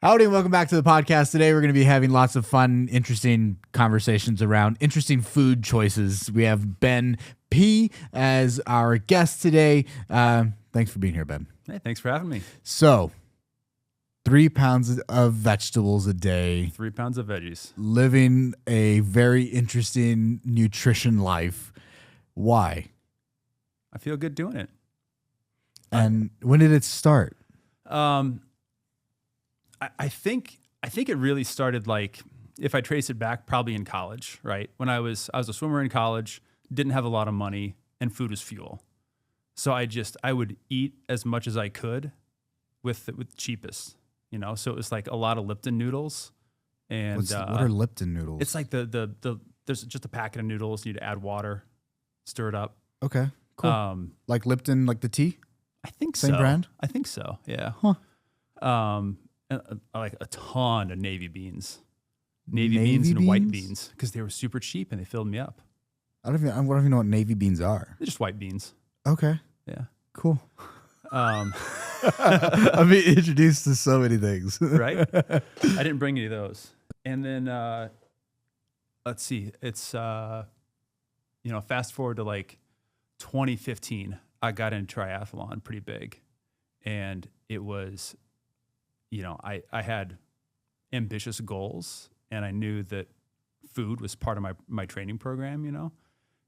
Howdy and welcome back to the podcast. Today we're going to be having lots of fun, interesting conversations around interesting food choices. We have Ben P as our guest today. Thanks for being here, Ben. Hey, thanks for having me. So, 3 pounds of vegetables a day. 3 pounds of veggies. Living a very interesting nutrition life. Why? I feel good doing it. And when did it start? I think it really started, like, if I trace it back, probably in college, right? When I was a swimmer in college, didn't have a lot of money, and food was fuel. So I would eat as much as I could with cheapest, you know? So it was like a lot of Lipton noodles. And what are Lipton noodles? It's like there's just a packet of noodles. You need to add water, stir it up. Okay, cool. Like Lipton, like the tea? I think Same so. brand? I think so, yeah. Huh. Like a ton of navy beans. Navy beans and white beans, because they were super cheap and they filled me up. I don't even know what navy beans are. They're just white beans. Okay. Yeah. Cool. I've been introduced to so many things. Right? I didn't bring any of those. And then, let's see. It's, fast forward to like 2015, I got into triathlon pretty big. And it was, I had ambitious goals, and I knew that food was part of my training program,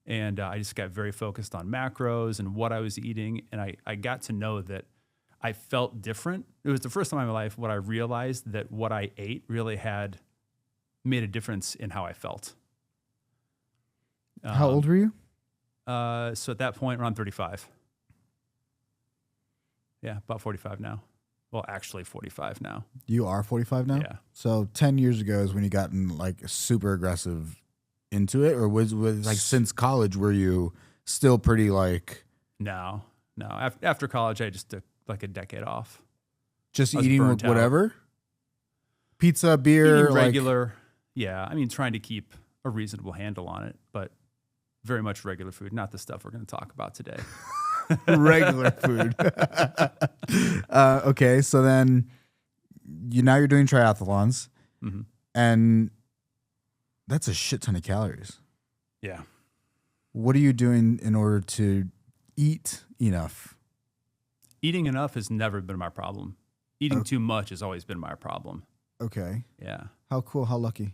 and I just got very focused on macros and what I was eating. And I got to know that I felt different. It was the first time in my life when I realized that what I ate really made a difference in how I felt. How old were you? So at that point, around 35. Yeah, about 45 now. Well, actually 45 now. You are 45 now? Yeah. So 10 years ago is when you gotten like super aggressive into it, or was like since college were you still pretty like? No. After college, I just took like a decade off. Just eating whatever? Pizza, beer? Eating regular. Yeah. I mean, trying to keep a reasonable handle on it, but very much regular food, not the stuff we're going to talk about today. Regular food. Okay, so then now you're doing triathlons, and that's a shit ton of calories. Yeah. What are you doing in order to eat enough? Eating enough has never been my problem. Eating too much has always been my problem. Okay. Yeah. How cool? How lucky?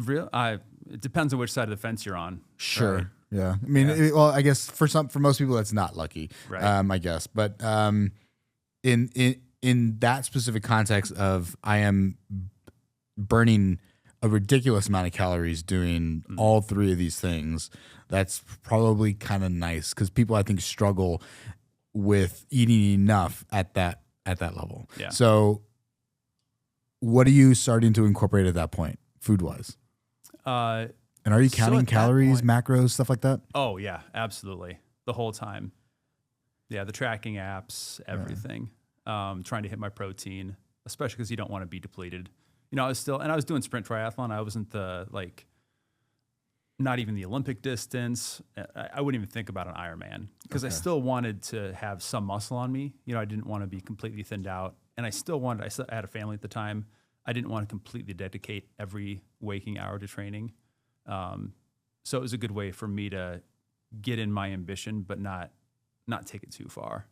It depends on which side of the fence you're on. Sure. Right? Yeah. I mean, I guess for most people, that's not lucky. Right. I guess, but in that specific context of I am burning a ridiculous amount of calories doing all three of these things, that's probably kind of nice because people I think struggle with eating enough at that level. Yeah. So, what are you starting to incorporate at that point, food wise? And are you counting calories, macros, stuff like that? Oh, yeah, absolutely. The whole time. Yeah, the tracking apps, everything. Trying to hit my protein, especially because you don't want to be depleted. I was doing sprint triathlon. I wasn't not even the Olympic distance. I wouldn't even think about an Ironman because I still wanted to have some muscle on me. I didn't want to be completely thinned out. And I had a family at the time. I didn't want to completely dedicate every waking hour to training. So it was a good way for me to get in my ambition, but not take it too far,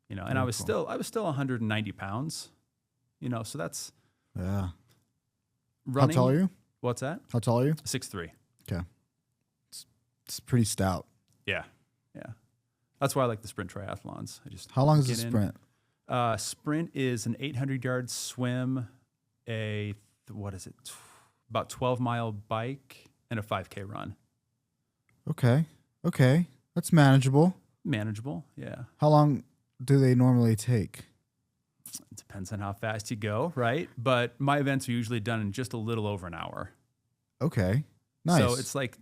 and I was still 190 pounds, so that's, yeah. Running. How tall are you? What's that? How tall are you? 6'3". Okay. It's pretty stout. Yeah. Yeah. That's why I like the sprint triathlons. How long is the sprint? Sprint is an 800-yard swim, about 12-mile bike, and a 5K run. Okay. That's manageable. Manageable, yeah. How long do they normally take? It depends on how fast you go, right? But my events are usually done in just a little over an hour. Okay, nice. So it's like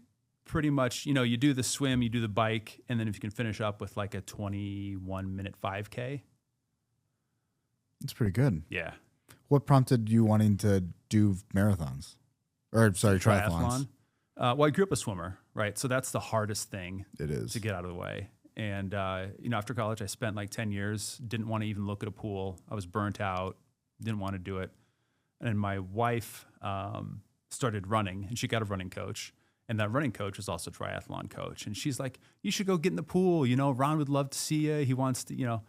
pretty much, you do the swim, you do the bike, and then if you can finish up with like a 21-minute 5K. That's pretty good. Yeah. What prompted you wanting to do marathons? Triathlons? Well, I grew up a swimmer, right? So that's the hardest thing it is to get out of the way. And, after college, I spent like 10 years, didn't want to even look at a pool. I was burnt out, didn't want to do it. and my wife started running, and she got a running coach. And that running coach was also a triathlon coach. And she's like, you should go get in the pool. You know, Ron would love to see you. He wants to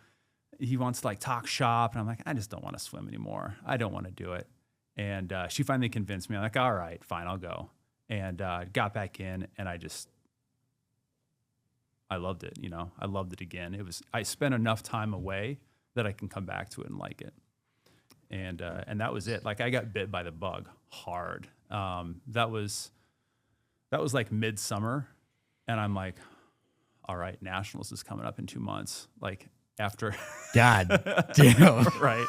like talk shop. And I'm like, I just don't want to swim anymore. I don't want to do it. And she finally convinced me. I'm like, all right, fine, I'll go. And got back in, and I loved it. You know, I loved it again. I spent enough time away that I can come back to it and like it. And that was it. Like, I got bit by the bug hard. That was like midsummer, and I'm like, all right, nationals is coming up in 2 months. Like, after God damn. right.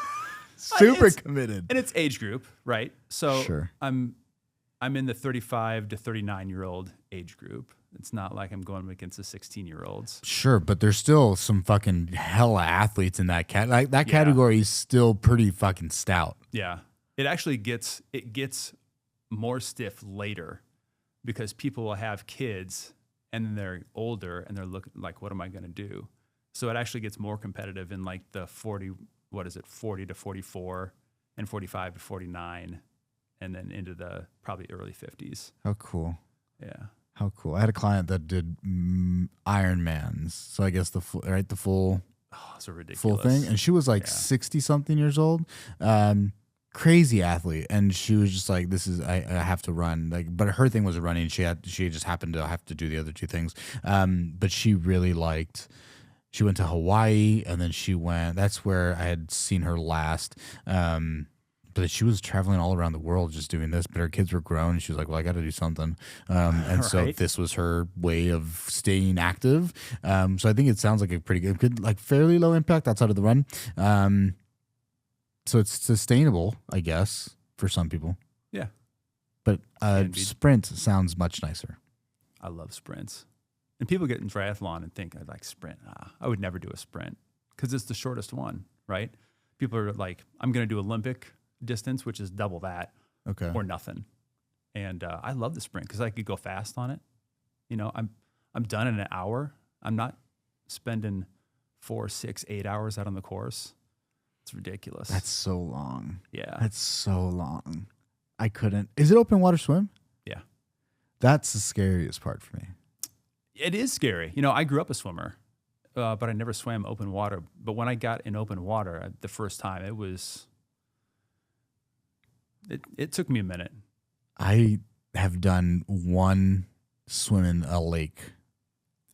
Super committed. And it's age group, right? So sure. I'm in the 35 to 39-year-old age group. It's not like I'm going against the 16-year-olds. Sure, but there's still some fucking hella athletes in that category is still pretty fucking stout. Yeah. It actually gets more stiff later, because people will have kids and then they're older and they're looking like, what am I going to do? So it actually gets more competitive in like the 40 to 44 and 45 to 49, and then into the probably early 50s. How cool. Yeah. How cool. I had a client that did Ironmans. So I guess the full So ridiculous. full thing. And she was like 60 something years old. Crazy athlete. And she was just like, I have to run. Like, but her thing was running. She just happened to have to do the other two things. But she really she went to Hawaii, and then that's where I had seen her last. But she was traveling all around the world just doing this, but her kids were grown, and she was like, well, I got to do something. And so this was her way of staying active. So I think it sounds like a pretty good, like fairly low impact outside of the run. So it's sustainable, I guess, for some people. Yeah. But sprint sounds much nicer. I love sprints. And people get in triathlon and think, I like sprint. I would never do a sprint because it's the shortest one, right? People are like, I'm going to do Olympic distance, which is double that, or nothing. And I love the sprint because I could go fast on it. You know, I'm done in an hour. I'm not spending 4, 6, 8 hours out on the course. It's ridiculous. That's so long. Yeah. That's so long. I couldn't. Is it open water swim? Yeah. That's the scariest part for me. It is scary. You know, I grew up a swimmer, but I never swam open water. But when I got in open water the first time, it took me a minute. I have done one swim in a lake,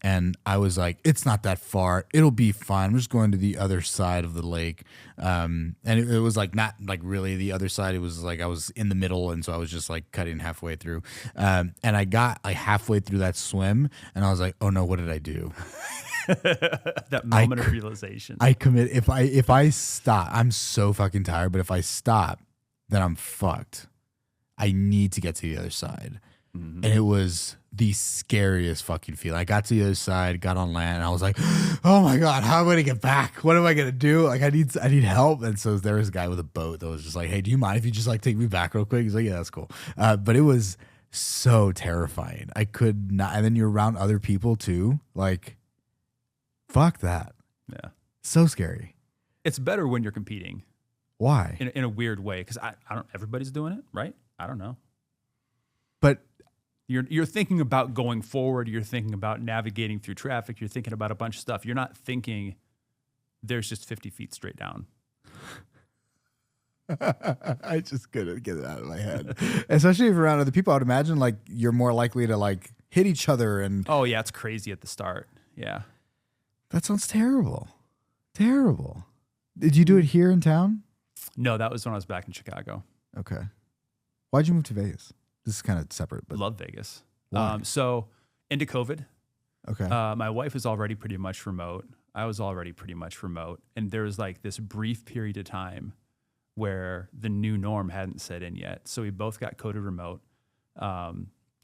and I was like, it's not that far. It'll be fine. I'm just going to the other side of the lake. And it was like not like really the other side. It was like I was in the middle, and so I was just like cutting halfway through. And I got like halfway through that swim, and I was like, oh no, what did I do? That moment of realization. I commit. If I stop, I'm so fucking tired, but if I stop, then I'm fucked. I need to get to the other side. Mm-hmm. And it was the scariest fucking feeling. I got to the other side, got on land, and I was like, oh my God, how am I going to get back? What am I going to do? Like, I need help. And so there was a guy with a boat that was just like, hey, do you mind if you just like take me back real quick? He's like, yeah, that's cool. But it was so terrifying. I could not. And then you're around other people too. Like, fuck that. Yeah. So scary. It's better when you're competing. Why? In a weird way. Because I don't, everybody's doing it, right? I don't know. But you're thinking about going forward. You're thinking about navigating through traffic. You're thinking about a bunch of stuff. You're not thinking there's just 50 feet straight down. I just couldn't get it out of my head. Especially if you're around other people, I would imagine like you're more likely to like hit each other. And oh yeah, it's crazy at the start. Yeah. That sounds terrible. Terrible. Did you do it here in town? No, that was when I was back in Chicago. Okay. Why'd you move to Vegas? This is kind of separate, but love Vegas. Why? So into COVID, okay. My wife was already pretty much remote. I was already pretty much remote. And there was like this brief period of time where the new norm hadn't set in yet. So we both got coded remote.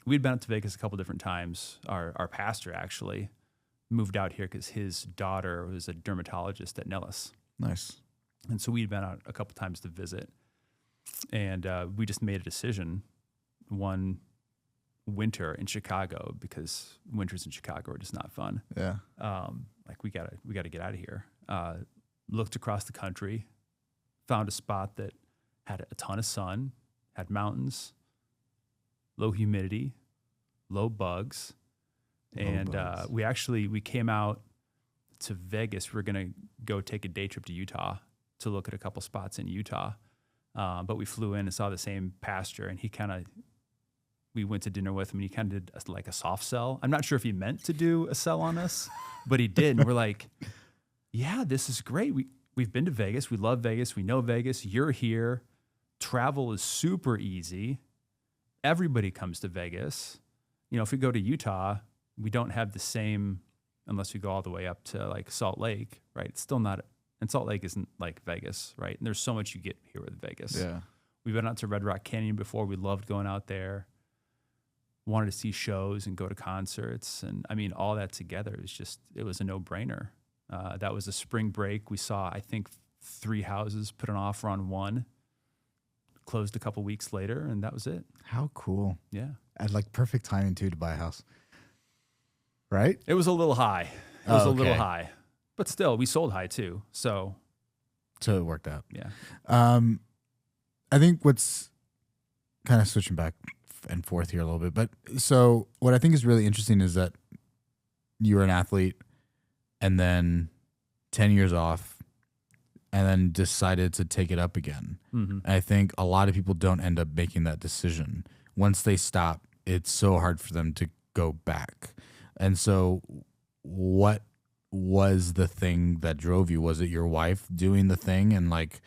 We'd been up to Vegas a couple different times. Our pastor actually moved out here because his daughter was a dermatologist at Nellis. Nice. And so we'd been out a couple times to visit. And we just made a decision one winter in Chicago, because winters in Chicago are just not fun. Yeah. Like we gotta get out of here. Looked across the country, found a spot that had a ton of sun, had mountains, low humidity, low bugs. And we came out to Vegas. We were going to go take a day trip to Utah to look at a couple spots in Utah. But we flew in and saw the same pasture, and we went to dinner with him, and he kind of did like a soft sell. I'm not sure if he meant to do a sell on us, but he did. And we're like, yeah, this is great. We've been to Vegas. We love Vegas. We know Vegas. You're here. Travel is super easy. Everybody comes to Vegas. If we go to Utah, we don't have the same, unless we go all the way up to like Salt Lake, right? It's still not, and Salt Lake isn't like Vegas, right? And there's so much you get here with Vegas. Yeah. We've been out to Red Rock Canyon before. We loved going out there. Wanted to see shows and go to concerts. And I mean, all that together, it was a no-brainer. That was a spring break. We saw, I think, 3 houses, put an offer on one, closed a couple weeks later, and that was it. How cool. Yeah. At like perfect timing too to buy a house. Right? It was a little high. It was a little high. But still, we sold high too. So it worked out. Yeah. I think what's kind of switching back and forth here a little bit, but so what I think is really interesting is that you were an athlete and then 10 years off and then decided to take it up again. Mm-hmm. And I think a lot of people don't end up making that decision. Once they stop, it's so hard for them to go back. And so what was the thing that drove you? Was it your wife doing the thing? And like,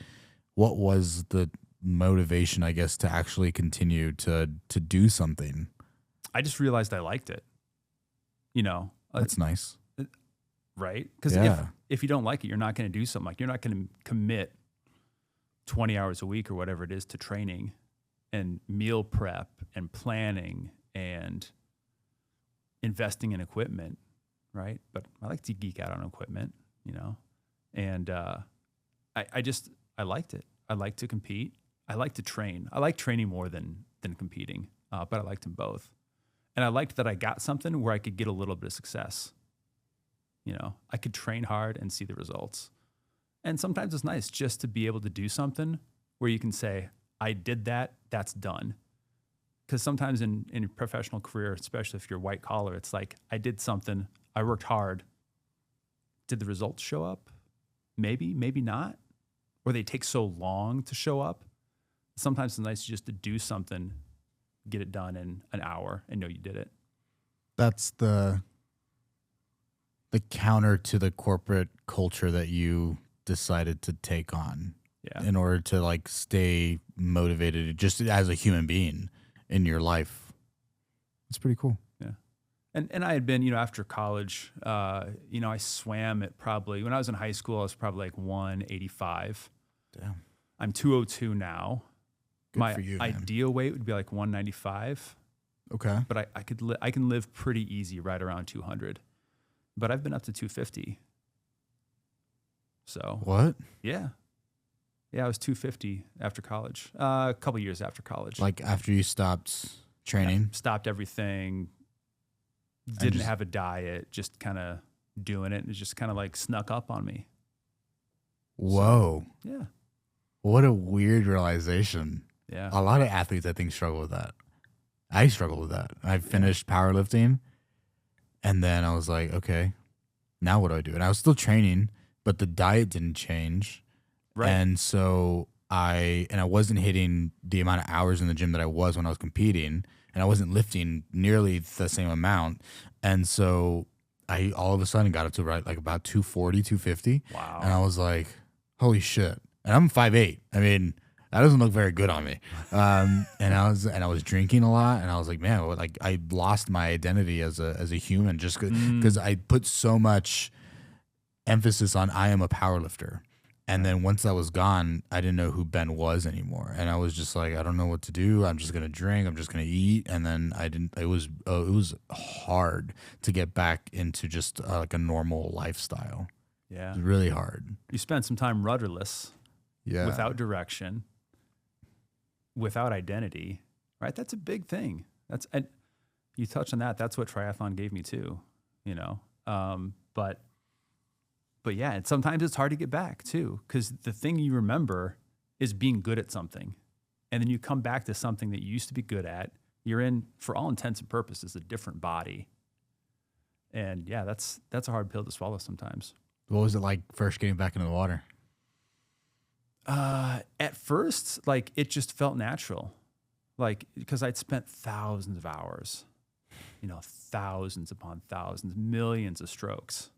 what was the motivation, I guess, to actually continue to do something? I just realized I liked it. That's nice. Right? Because if you don't like it, you're not going to do something. Like, you're not going to commit 20 hours a week or whatever it is to training and meal prep and planning and investing in equipment, right? But I like to geek out on equipment, and I liked it. I like to compete. I like to train. I like training more than competing, but I liked them both. And I liked that I got something where I could get a little bit of success. I could train hard and see the results. And sometimes it's nice just to be able to do something where you can say, I did that, that's done. Because sometimes in your professional career, especially if you're white collar, it's like, I did something, I worked hard. Did the results show up? Maybe, maybe not. Or they take so long to show up. Sometimes it's nice just to do something, get it done in an hour and know you did it. That's the counter to the corporate culture that you decided to take on in order to like stay motivated just as a human being in your life. It's pretty cool. Yeah. And I had been, after college, I swam at probably, when I was in high school, I was probably like 185. Damn. I'm 202 now. Good My for you, man. ideal weight would be like 195. Okay. But I can live pretty easy right around 200. But I've been up to 250. So. What? Yeah. Yeah, I was 250 after college. A couple years after college. Like after you stopped training? Stopped everything. Didn't have a diet. Just kind of doing it. And it just kind of like snuck up on me. Whoa. So, yeah. What a weird realization. Yeah. A lot of athletes, I think, struggle with that. I struggle with that. I finished powerlifting, and then I was like, okay, now what do I do? And I was still training, but the diet didn't change. Right. And so I wasn't hitting the amount of hours in the gym that I was when I was competing, and I wasn't lifting nearly the same amount. And so I all of a sudden got up to like about 240, 250. Wow. And I was like, holy shit. And I'm 5'8". I mean, that doesn't look very good on me. And I was drinking a lot, and I was like, man, like I lost my identity as a human just because I put so much emphasis on I am a powerlifter. And then once that was gone, I didn't know who Ben was anymore. And I was just like, I don't know what to do. I'm just going to drink. I'm just going to eat. And then it was hard to get back into just like a normal lifestyle. Yeah. It was really hard. You spent some time rudderless. Yeah. Without direction, without identity, right? That's a big thing. And you touched on that. That's what triathlon gave me too, but yeah, and sometimes it's hard to get back too, because the thing you remember is being good at something. And then you come back to something that you used to be good at. You're in, for all intents and purposes, a different body. And yeah, that's a hard pill to swallow sometimes. What was it like first getting back into the water? At first, like, it just felt natural. Like, because I'd spent thousands of hours, thousands upon thousands, millions of strokes.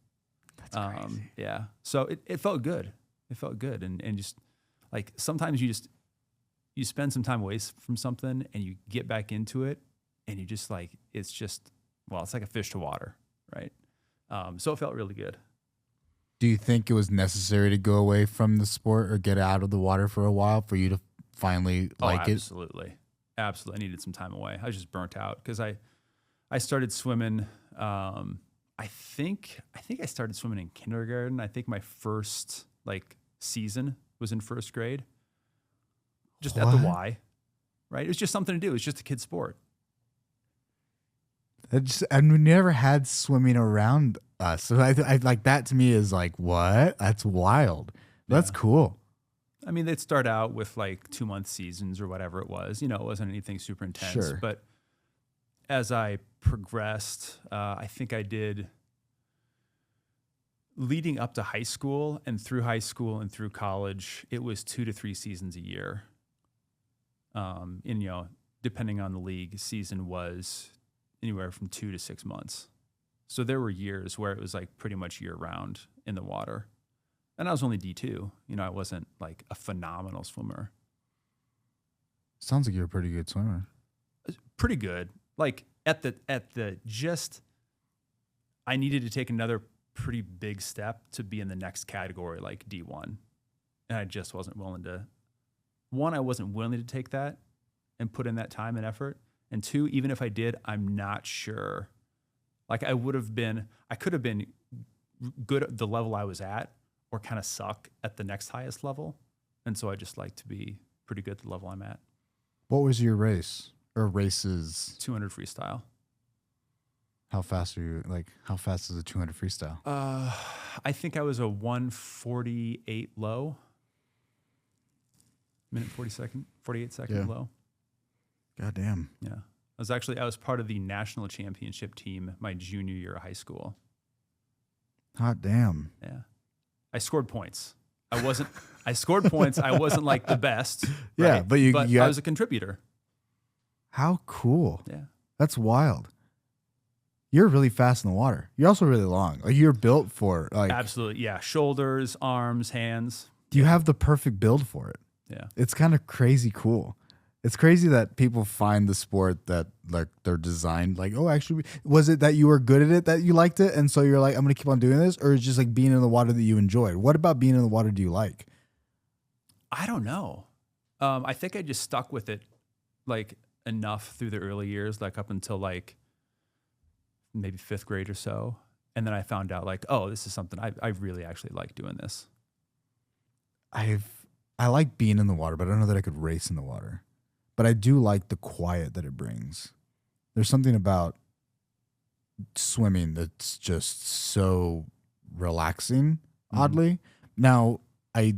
That's crazy. Yeah. So it felt good. It felt good. And just like, sometimes you spend some time away from something and you get back into it and you just like, it's like a fish to water. Right. So it felt really good. Do you think it was necessary to go away from the sport or get out of the water for a while for you to finally like it? Absolutely. Absolutely. I needed some time away. I was just burnt out because I started swimming. I think I started swimming in kindergarten. I think my first like season was in first grade. Just at the Y, right? It was just something to do. It was just a kid's sport. And we never had swimming around us. So I like that to me is like, what? That's wild. That's cool. I mean, they'd start out with like 2-month seasons or whatever it was. It wasn't anything super intense. Sure. But as I progressed, I think I did leading up to high school and through high school and through college, it was 2 to 3 seasons a year. And, depending on the league, season was anywhere from 2 to 6 months. So there were years where it was like pretty much year round in the water. And I was only D2. I wasn't like a phenomenal swimmer. Sounds like you're a pretty good swimmer. Pretty good. Like at the I needed to take another pretty big step to be in the next category, like D1. And I just wasn't willing to. One, I wasn't willing to take that and put in that time and effort. And two, even if I did, I'm not sure. Like I could have been good at the level I was at or kind of suck at the next highest level. And so I just like to be pretty good at the level I'm at. What was your race or races? 200 freestyle. How fast are you? Like, how fast is a 200 freestyle? I think I was a 1:48 low. Minute 48 second low. God damn. Yeah. I was part of the national championship team my junior year of high school. Hot damn. Yeah. I scored points. I scored points. I wasn't like the best. Yeah, right? but I was a contributor. How cool. Yeah. That's wild. You're really fast in the water. You're also really long. Like you're built for like. Absolutely. Yeah. Shoulders, arms, hands. You have the perfect build for it. Yeah. It's kind of crazy cool. It's crazy that people find the sport that like they're designed like, oh, actually, was it that you were good at it, that you liked it? And so you're like, I'm going to keep on doing this? Or it's just like being in the water that you enjoyed? What about being in the water do you like? I don't know. I think I just stuck with it like enough through the early years, like up until like maybe 5th grade or so. And then I found out like, oh, this is something I really actually like doing this. I like being in the water, but I don't know that I could race in the water. But I do like the quiet that it brings. There's something about swimming that's just so relaxing, oddly. Now, I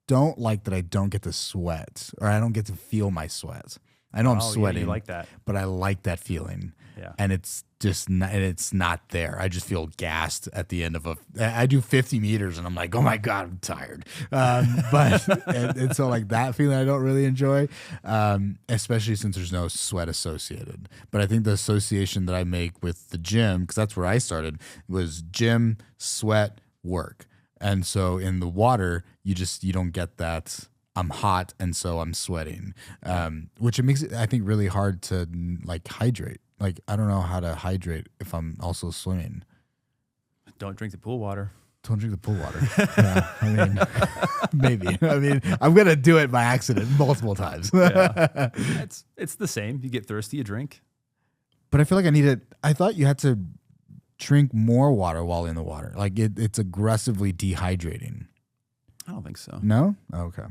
don't like that I don't get to sweat or I don't get to feel my sweat. I know I'm sweating, you like that. But I like that feeling. Yeah. And it's just not, and it's not there. I just feel gassed at the end of I do 50 meters and I'm like, oh my God, I'm tired. But and so like that feeling I don't really enjoy, especially since there's no sweat associated. But I think the association that I make with the gym, because that's where I started, was gym, sweat, work. And so in the water, you don't get that. I'm hot and so I'm sweating, which it makes it, I think, really hard to like hydrate. Like, I don't know how to hydrate if I'm also swimming. Don't drink the pool water. Don't drink the pool water. Yeah, I mean, maybe. I mean, I'm going to do it by accident multiple times. Yeah. It's the same. You get thirsty, you drink. But I feel like I thought you had to drink more water while in the water. Like it's aggressively dehydrating. I don't think so. No? Oh, okay.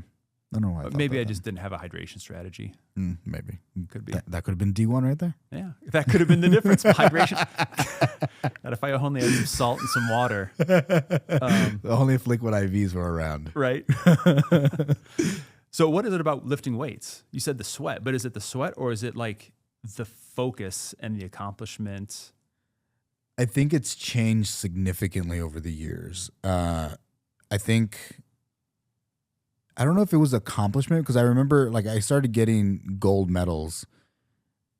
I don't know why. Maybe I just didn't have a hydration strategy. Maybe. Could be. That could have been D1 right there. Yeah. That could have been the difference. Hydration. That if I only had some salt and some water. Only if liquid IVs were around. Right. So what is it about lifting weights? You said the sweat, but is it the sweat or is it like the focus and the accomplishment? I think it's changed significantly over the years. I don't know if it was accomplishment, because I remember like I started getting gold medals,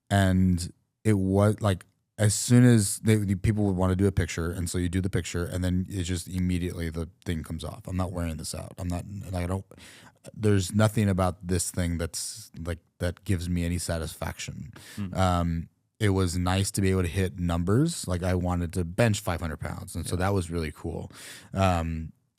and it was like as soon as people would want to do a picture, and so you do the picture, and then it's just immediately the thing comes off. I'm not wearing this out. I'm not. Like, I don't. There's nothing about this thing that's like that gives me any satisfaction. It was nice to be able to hit numbers. Like I wanted to bench 500 pounds, and so that was really cool.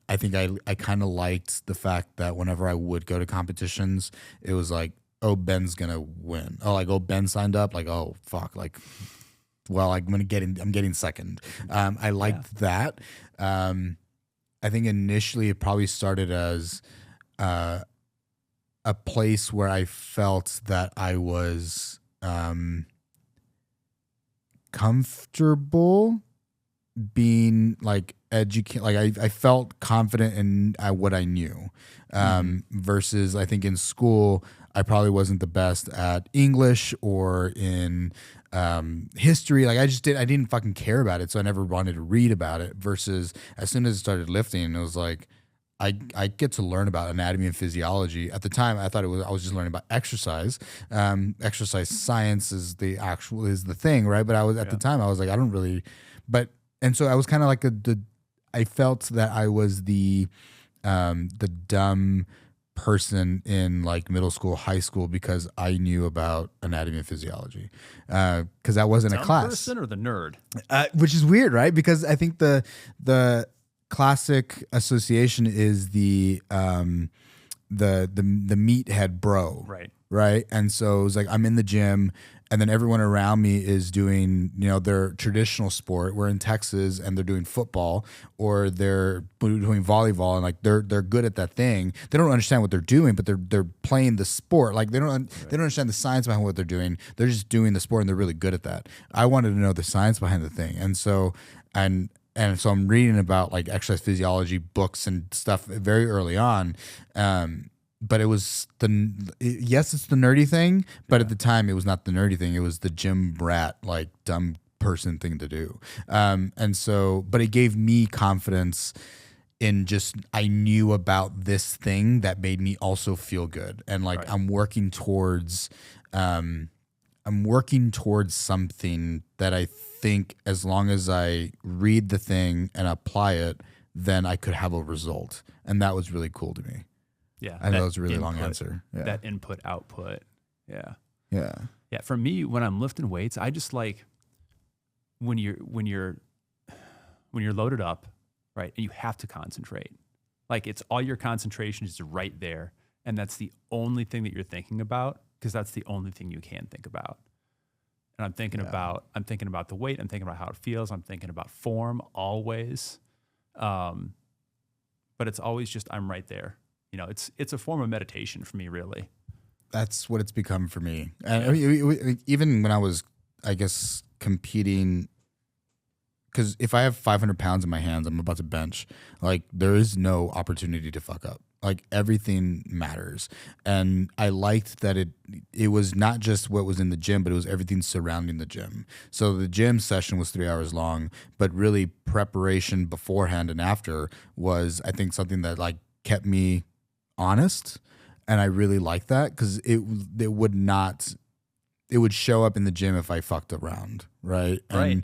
I think I kind of liked the fact that whenever I would go to competitions, it was like, oh, Ben's gonna win. Oh, like, oh, Ben signed up. Like, oh, fuck. Like, well, I'm getting second. I liked that. I think initially it probably started as a place where I felt that I was comfortable being like educate. Like I felt confident in what I knew. Versus I think in school I probably wasn't the best at English or in history. Like I didn't fucking care about it, so I never wanted to read about it. Versus as soon as I started lifting, it was like I get to learn about anatomy and physiology. At the time, I thought I was just learning about exercise. Exercise science is the thing, right? But I was at the time I was like, I don't really, and so I was kind of like I felt that I was the dumb person in like middle school, high school, because I knew about anatomy and physiology. Because that wasn't a class. Person or the nerd? Which is weird, right? Because I think the classic association is the meathead bro, right? And so it was like I'm in the gym, and then everyone around me is doing their traditional sport. We're in Texas, and they're doing football, or they're doing volleyball, and like they're good at that thing. They don't understand what they're doing, but they're playing the sport. Like they don't understand the science behind what they're doing. They're just doing the sport, and they're really good at that. I wanted to know the science behind the thing, and so so I'm reading about like exercise physiology books and stuff very early on. But it was yes, it's the nerdy thing, but at the time it was not the nerdy thing. It was the gym rat, like dumb person thing to do. And so, but it gave me confidence in just, I knew about this thing that made me also feel good. And like, I'm working towards something that I think as long as I read the thing and apply it, then I could have a result. And that was really cool to me. Yeah. I know that was a really long answer. Yeah. That input output. Yeah. Yeah. Yeah. For me, when I'm lifting weights, I just like when you're loaded up, right? And you have to concentrate. Like it's all your concentration is right there. And that's the only thing that you're thinking about, because that's the only thing you can think about. And I'm thinking about the weight. I'm thinking about how it feels. I'm thinking about form always. But it's always just, I'm right there. It's a form of meditation for me, really. That's what it's become for me. And I mean, even when I was, I guess, competing, because if I have 500 pounds in my hands, I'm about to bench, like there is no opportunity to fuck up. Like everything matters. And I liked that it was not just what was in the gym, but it was everything surrounding the gym. So the gym session was 3 hours long, but really preparation beforehand and after was, I think, something that like kept me honest. And I really liked that, because it would show up in the gym if I fucked around. Right. And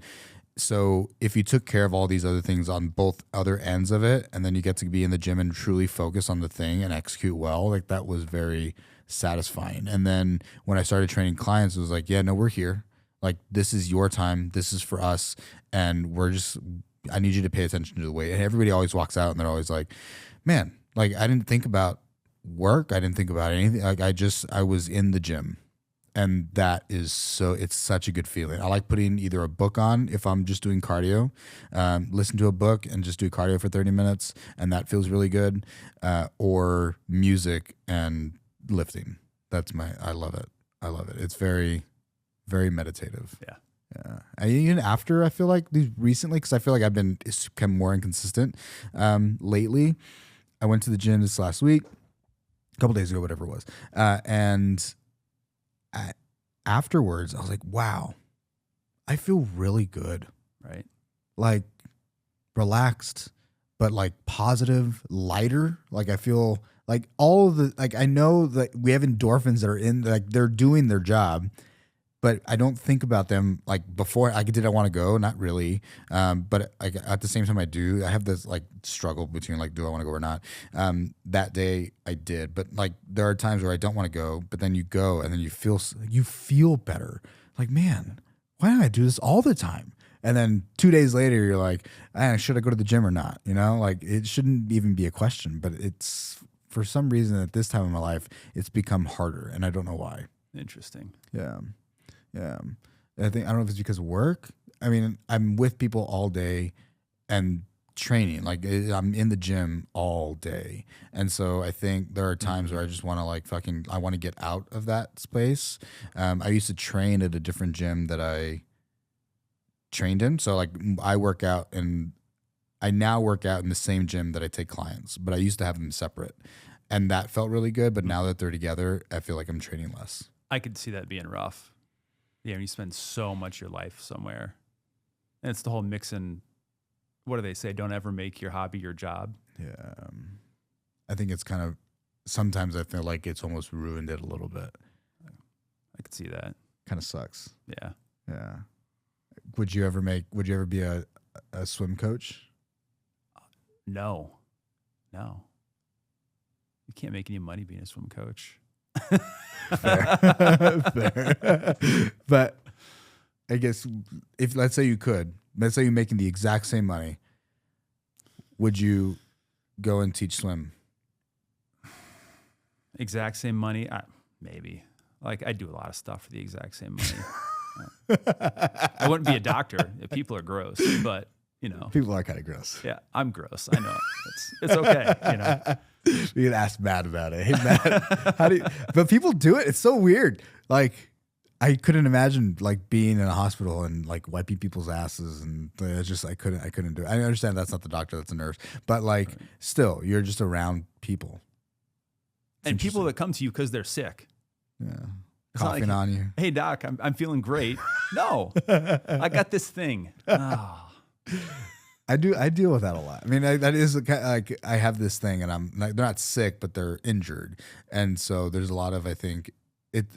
so if you took care of all these other things on both other ends of it, and then you get to be in the gym and truly focus on the thing and execute well, like that was very satisfying. And then when I started training clients, it was like, yeah, no, we're here. Like this is your time. This is for us. And I need you to pay attention to the weight. And everybody always walks out and they're always like, man, like I didn't think about work. I didn't think about anything. Like I was in the gym. And that is it's such a good feeling. I like putting either a book on if I'm just doing cardio, listen to a book and just do cardio for 30 minutes. And that feels really good. Or music and lifting. I love it. It's very, very meditative. Yeah. Yeah. And even after, I feel like recently, because I feel like I've become more inconsistent lately. I went to the gym this last week. a couple days ago, whatever it was. And afterwards, I was like, wow, I feel really good. Right. Like relaxed, but like positive, lighter. Like I feel like all of the, like I know that we have endorphins that are in, like they're doing their job, but I don't think about them like before. Did I want to go? Not really. But like at the same time I do. I have this like struggle between like, do I want to go or not? That day I did, but like there are times where I don't want to go, but then you go and then you feel better. Like, man, why don't I do this all the time? And then 2 days later, you're like, should I go to the gym or not? You know, like it shouldn't even be a question, but it's for some reason at this time in my life, it's become harder, and I don't know why. Interesting. Yeah. I don't know if it's because of work. I mean, I'm with people all day and training. Like I'm in the gym all day, and so I think there are times where I just want to like I want to get out of that space. I used to train at a different gym that I trained in. So like I now work out in the same gym that I take clients, but I used to have them separate, and that felt really good. But now that they're together, I feel like I'm training less. I could see that being rough. Yeah, when you spend so much of your life somewhere. And it's the whole mixing, what do they say? Don't ever make your hobby your job. Yeah. I think it's kind of, sometimes I feel like it's almost ruined it a little bit. I could see that. Kind of sucks. Yeah. Yeah. Would you ever be a swim coach? No. You can't make any money being a swim coach. Fair. But I guess if let's say you're making the exact same money, would you go and teach swim? Exact same money? Maybe. Like I do a lot of stuff for the exact same money. I wouldn't be a doctor. People are gross, but you know, people are kind of gross. Yeah, I'm gross. I know. It's okay. You know. We can ask Matt about it. Hey Matt, but people do it. It's so weird. Like I couldn't imagine like being in a hospital and like wiping people's asses, and it's just I couldn't do it. I understand that's not the doctor, that's a nurse, but like still, you're just around people. And people that come to you because they're sick. Yeah. It's coughing on you. Hey doc, I'm feeling great. No, I got this thing. Oh. I deal with that a lot. I mean, that is like I have this thing, and I'm like, they're not sick, but they're injured, and so there's a lot of, I think it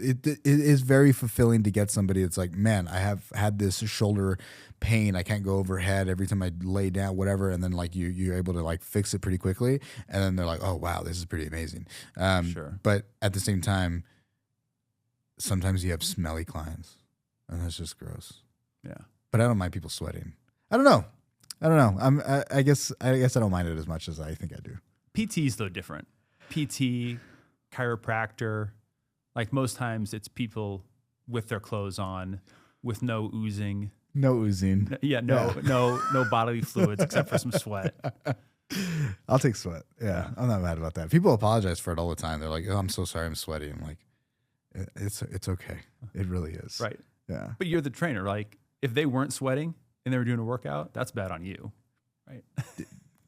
is very fulfilling to get somebody that's like, man, I have had this shoulder pain, I can't go overhead every time I lay down, whatever, and then like you're able to like fix it pretty quickly, and then they're like, oh wow, this is pretty amazing. Sure. But at the same time, sometimes you have smelly clients, and that's just gross. Yeah. But I don't mind people sweating. I don't know. I guess I don't mind it as much as I think I do. PT's though different. PT, chiropractor, like most times it's people with their clothes on, with no oozing. No oozing. No bodily fluids except for some sweat. I'll take sweat. Yeah, I'm not mad about that. People apologize for it all the time. They're like, "Oh, I'm so sorry, I'm sweaty." I'm like, "It's okay. It really is." Right. Yeah. But you're the trainer. Like, if they weren't sweating and they were doing a workout, that's bad on you, right?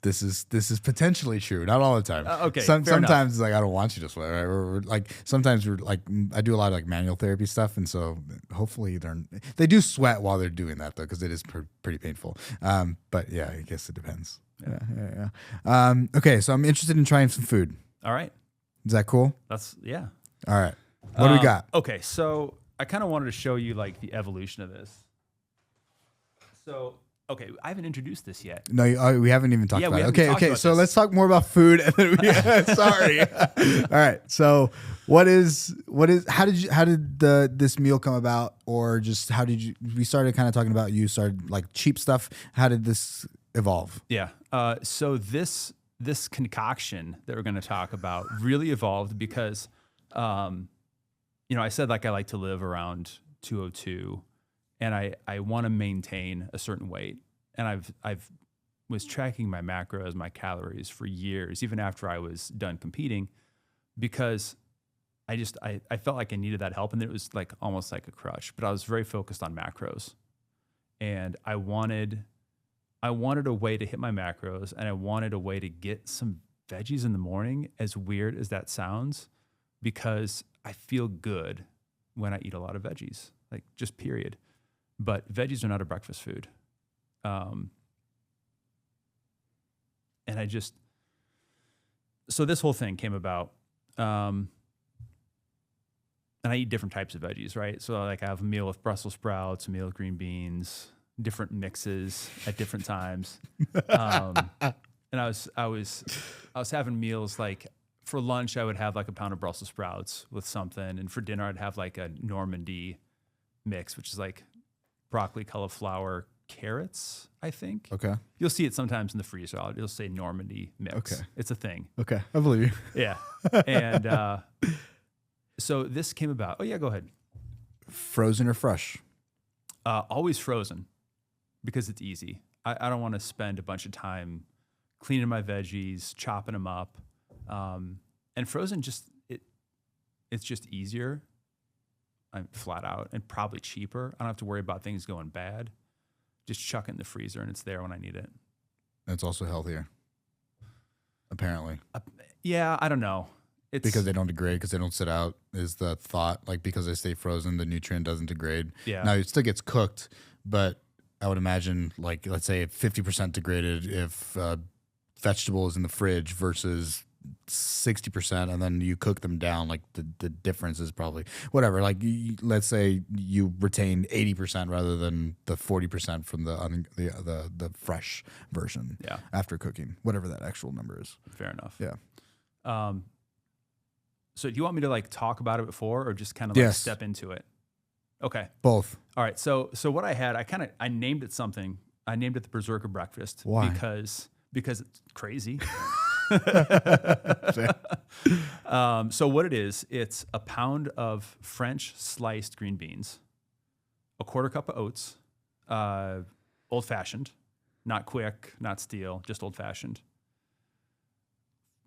This is potentially true. Not all the time. Okay. Sometimes it's like, I don't want you to sweat. Right? Or like sometimes we're like, I do a lot of like manual therapy stuff, and so hopefully they do sweat while they're doing that though, because it is pretty painful. But yeah, I guess it depends. Yeah. Okay, so I'm interested in trying some food. All right. Is that cool? Yeah. All right. What do we got? Okay, so I kind of wanted to show you like the evolution of this. So, okay, I haven't introduced this yet. No, we haven't even talked about it. Okay. So this. let's talk more about food. And then sorry. All right. So how did this meal come about, or just we started kind of talking about, you started like cheap stuff. How did this evolve? Yeah. So this concoction that we're going to talk about really evolved because, I said like I like to live around 202. And I want to maintain a certain weight. And I've was tracking my macros, my calories for years, even after I was done competing, because I felt like I needed that help. And it was like almost like a crutch, but I was very focused on macros. And I wanted a way to hit my macros, and I wanted a way to get some veggies in the morning, as weird as that sounds, because I feel good when I eat a lot of veggies, like just period. But veggies are not a breakfast food. And so this whole thing came about, and I eat different types of veggies, right? So like I have a meal with Brussels sprouts, a meal with green beans, different mixes at different times. And I was having meals like for lunch, I would have like a pound of Brussels sprouts with something. And for dinner, I'd have like a Normandy mix, which is like broccoli, cauliflower, carrots, I think. Okay. You'll see it sometimes in the freezer. It'll say Normandy mix. Okay. It's a thing. Okay. I believe you. Yeah. And so this came about. Oh, yeah, go ahead. Frozen or fresh? Always frozen because it's easy. I don't want to spend a bunch of time cleaning my veggies, chopping them up. And frozen it's just easier. I'm flat out and probably cheaper. I don't have to worry about things going bad. Just chuck it in the freezer and it's there when I need it. It's also healthier, apparently. Yeah, I don't know. It's because they don't degrade, because they don't sit out, is the thought. Like, because they stay frozen, the nutrient doesn't degrade. Yeah. Now, it still gets cooked, but I would imagine, like, let's say 50% degraded if vegetable is in the fridge versus 60%, and then you cook them down. Like, the difference is probably whatever. Like, let's say you retain 80% rather than the 40% from the fresh version. Yeah. After cooking, whatever that actual number is. Fair enough. Yeah. So do you want me to like talk about it before or just kind of like step into it? Okay. Both. All right. So what I had, I named it something. I named it the Berserker Breakfast. Why? Because it's crazy. So what it is, it's a pound of French sliced green beans, a quarter cup of oats, old fashioned, not quick, not steel, just old fashioned.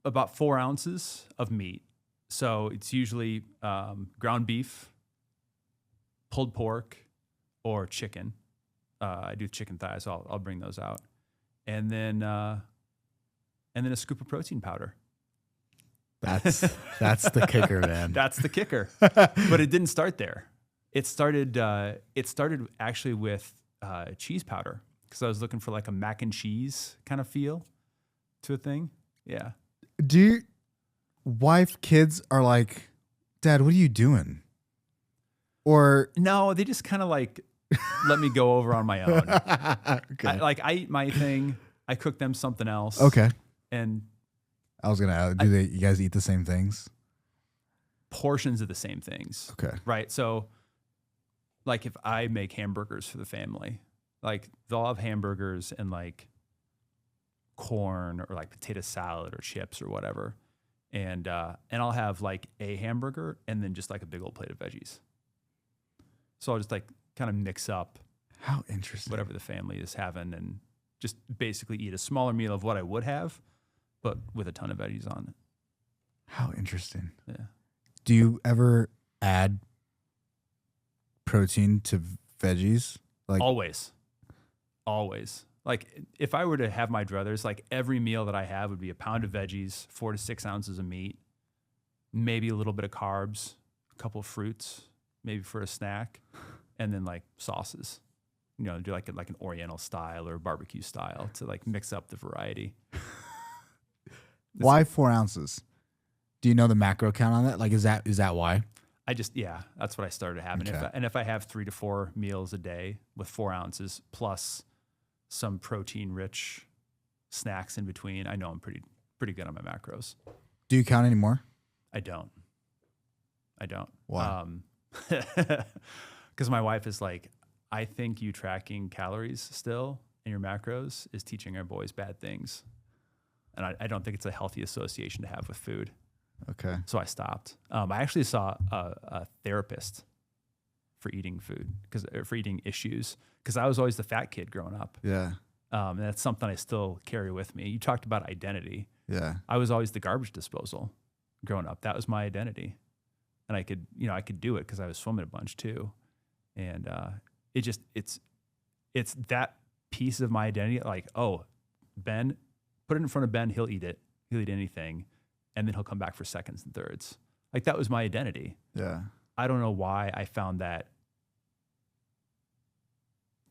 About 4 ounces of meat. So it's usually ground beef, pulled pork, or chicken. I do chicken thighs, so I'll bring those out. And then a scoop of protein powder. That's the kicker, man. That's the kicker. But it didn't start there. It started actually with cheese powder, because I was looking for like a mac and cheese kind of feel to a thing. Yeah. Do you, wife, kids are like, Dad, what are you doing? Or no, they just kind of like let me go over on my own. Okay. I eat my thing. I cook them something else. Okay. And I was gonna ask, you guys eat the same things? Portions of the same things. Okay. Right. So like if I make hamburgers for the family, like they'll have hamburgers and like corn or like potato salad or chips or whatever. And I'll have like a hamburger and then just like a big old plate of veggies. So I'll just like kind of mix up How interesting. whatever the family is having and just basically eat a smaller meal of what I would have, but with a ton of veggies on it. How interesting. Yeah. Do you ever add protein to veggies? Like Always. Like if I were to have my druthers, like every meal that I have would be a pound of veggies, 4 to 6 ounces of meat, maybe a little bit of carbs, a couple of fruits, maybe for a snack, and then like sauces. You know, do like an Oriental style or barbecue style to like mix up the variety. Why 4 ounces? Do you know the macro count on that? Like, is that why? That's what I started having. Okay. If I have 3 to 4 meals a day with 4 ounces plus some protein-rich snacks in between, I know I'm pretty good on my macros. Do you count anymore? I don't. Why? Because my wife is like, I think you tracking calories still in your macros is teaching our boys bad things. And I don't think it's a healthy association to have with food. Okay. So I stopped. I actually saw a therapist for eating food, for eating issues, because I was always the fat kid growing up. Yeah. And that's something I still carry with me. You talked about identity. Yeah. I was always the garbage disposal growing up. That was my identity. And I could do it because I was swimming a bunch too. And it's that piece of my identity. Like, oh, Ben, put it in front of Ben, he'll eat it He'll eat anything, and then he'll come back for seconds and thirds. Like that was my identity. Yeah. I don't know why I found that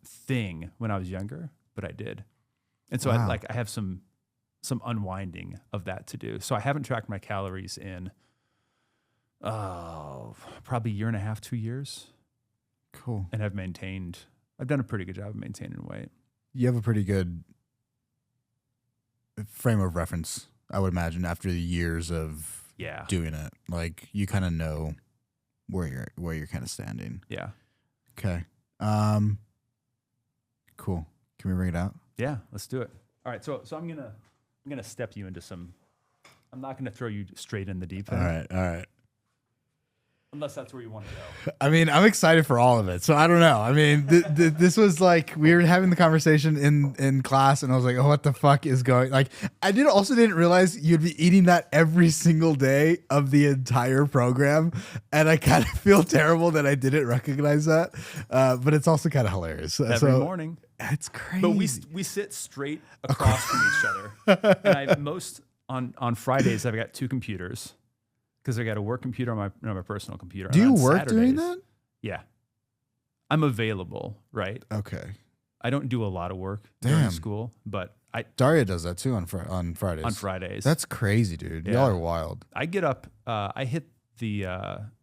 thing when I was younger, but I did. And so Wow. I have some unwinding of that to do. So I haven't tracked my calories in probably a year and a half, 2 years. Cool. And I've done a pretty good job of maintaining weight. You have a pretty good frame of reference, I would imagine, after the years of doing it. Like you kind of know where you're kind of standing. Yeah. Okay. Cool. Can we bring it out? Yeah, let's do it. All right. So I'm gonna step you into some. I'm not gonna throw you straight in the deep end. All right. Unless that's where you want to go. I mean, I'm excited for all of it. So I don't know. I mean, this was like, we were having the conversation in class and I was like, oh, what the fuck is going, like, I didn't realize you'd be eating that every single day of the entire program. And I kind of feel terrible that I didn't recognize that. But it's also kind of hilarious. Every morning. It's crazy. But we sit straight across from each other. And on Fridays, I've got 2 computers. Because I got a work computer on my personal computer. Do you work Saturdays, doing that? Yeah. I'm available, right? Okay. I don't do a lot of work during school, but Daria does that too on Fridays. On Fridays. That's crazy, dude. Yeah. Y'all are wild. I get up, I hit the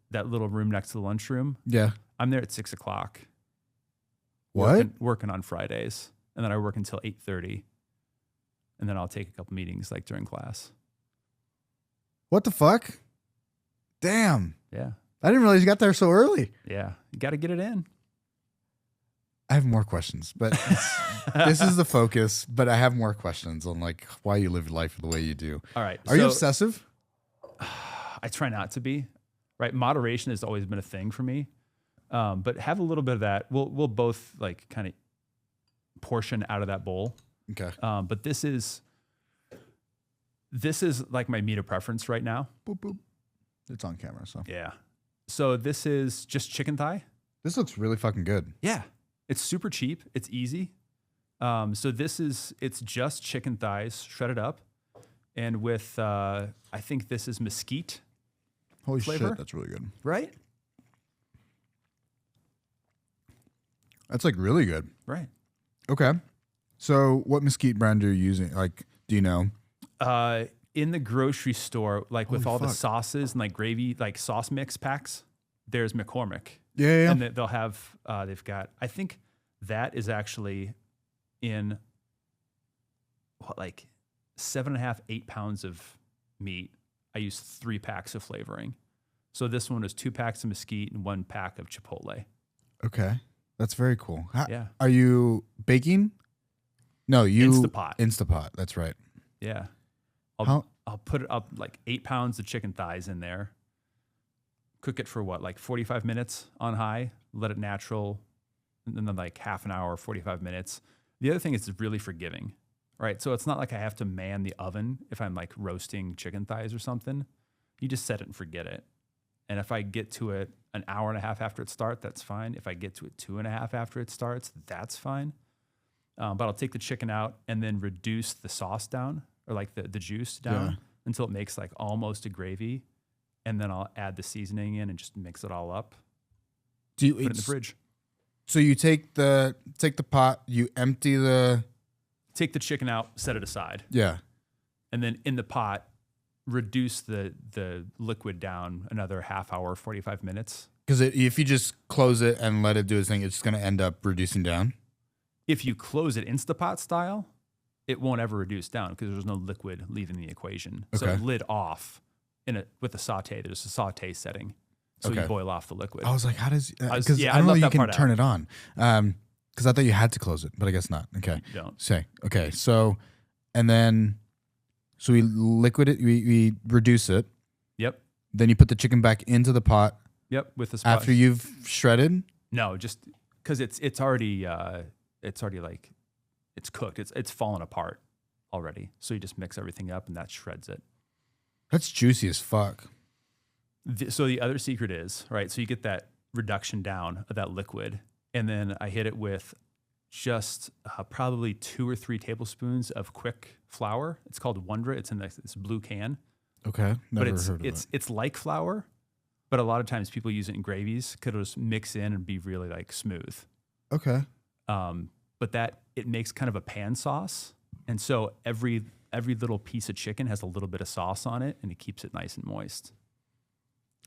that little room next to the lunchroom. Yeah. I'm there at 6 o'clock. What? Working on Fridays. And then I work until 8:30. And then I'll take a couple meetings like during class. What the fuck? Damn. Yeah. I didn't realize you got there so early. Yeah. You got to get it in. I have more questions, but this is the focus. But I have more questions on like why you live your life the way you do. All right. Are you obsessive? I try not to be. Right. Moderation has always been a thing for me. But have a little bit of that. We'll both like kind of portion out of that bowl. Okay. But this is like my meat of preference right now. Boop, boop. It's on camera, so. Yeah. So this is just chicken thigh. This looks really fucking good. Yeah. It's super cheap. It's easy. So it's just chicken thighs shredded up. And with, I think this is mesquite. Holy flavor. shit, that's really good. Right? That's like really good. Right. Okay. So what mesquite brand are you using? Like, do you know? In the grocery store, like with Holy all the fuck. sauces and like gravy, like sauce mix packs, there's McCormick. Yeah. And they'll have, they've got, I think that is actually in like 7.5, 8 pounds of meat. I use 3 packs of flavoring. So this one is 2 packs of mesquite and 1 pack of chipotle. Okay. That's very cool. Yeah. Are you baking? No, you Instapot. Instapot. That's right. Yeah. I'll put it up like 8 pounds of chicken thighs in there. Cook it for what, like 45 minutes on high, let it natural, and then like half an hour, 45 minutes. The other thing is it's really forgiving, right? So it's not like I have to man the oven if I'm like roasting chicken thighs or something. You just set it and forget it. And if I get to it an hour and a half after it starts, that's fine. If I get to it 2.5 after it starts, that's fine. But I'll take the chicken out and then reduce the sauce down, or like the juice down until it makes like almost a gravy. And then I'll add the seasoning in and just mix it all up. Do you put it in the fridge? So you take the pot, you empty take the chicken out, set it aside. Yeah. And then in the pot, reduce the liquid down another half hour, 45 minutes. Because if you just close it and let it do its thing, it's just going to end up reducing down. If you close it Instapot style, it won't ever reduce down because there's no liquid leaving the equation. Okay. So lid off with a saute. There's a saute setting. So you boil off the liquid. I was like, how does... Because I I don't know left you that can part turn out. it on. Because I thought you had to close it, but I guess not. Okay. You don't. Say. Okay. So, and then... So we liquid it, we reduce it. Yep. Then you put the chicken back into the pot. Yep. With the spot. After you've shredded? No, just because it's already like it's cooked. It's fallen apart already. So you just mix everything up and that shreds it. That's juicy as fuck. So the other secret is, right, so you get that reduction down of that liquid, and then I hit it with just probably 2 or 3 tablespoons of quick flour. It's called Wondra. It's in this blue can. Okay. Never But heard of it. it's like flour, but a lot of times people use it in gravies because it'll just mix in and be really like smooth. Okay. But that it makes kind of a pan sauce, and so every little piece of chicken has a little bit of sauce on it, and it keeps it nice and moist.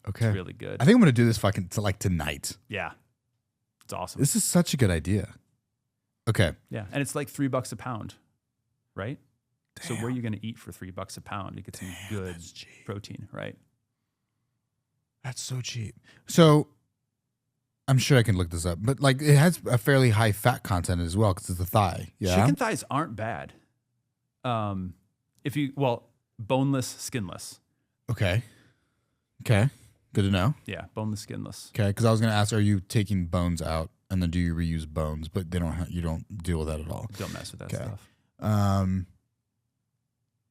Okay. It's really good. I think I'm gonna do this tonight. Yeah, it's awesome. This is such a good idea. Okay. Yeah, and it's like $3 a pound, right? Damn. So where are you going to eat for $3 a pound? You get some good protein, right? That's so cheap. So I'm sure I can look this up, but like it has a fairly high fat content as well because it's a thigh. Yeah. Chicken thighs aren't bad. Boneless, skinless. Okay. Okay. Good to know. Yeah, boneless, skinless. Okay, because I was gonna ask, are you taking bones out and then do you reuse bones? But you don't deal with that at all. Don't mess with that Okay. stuff.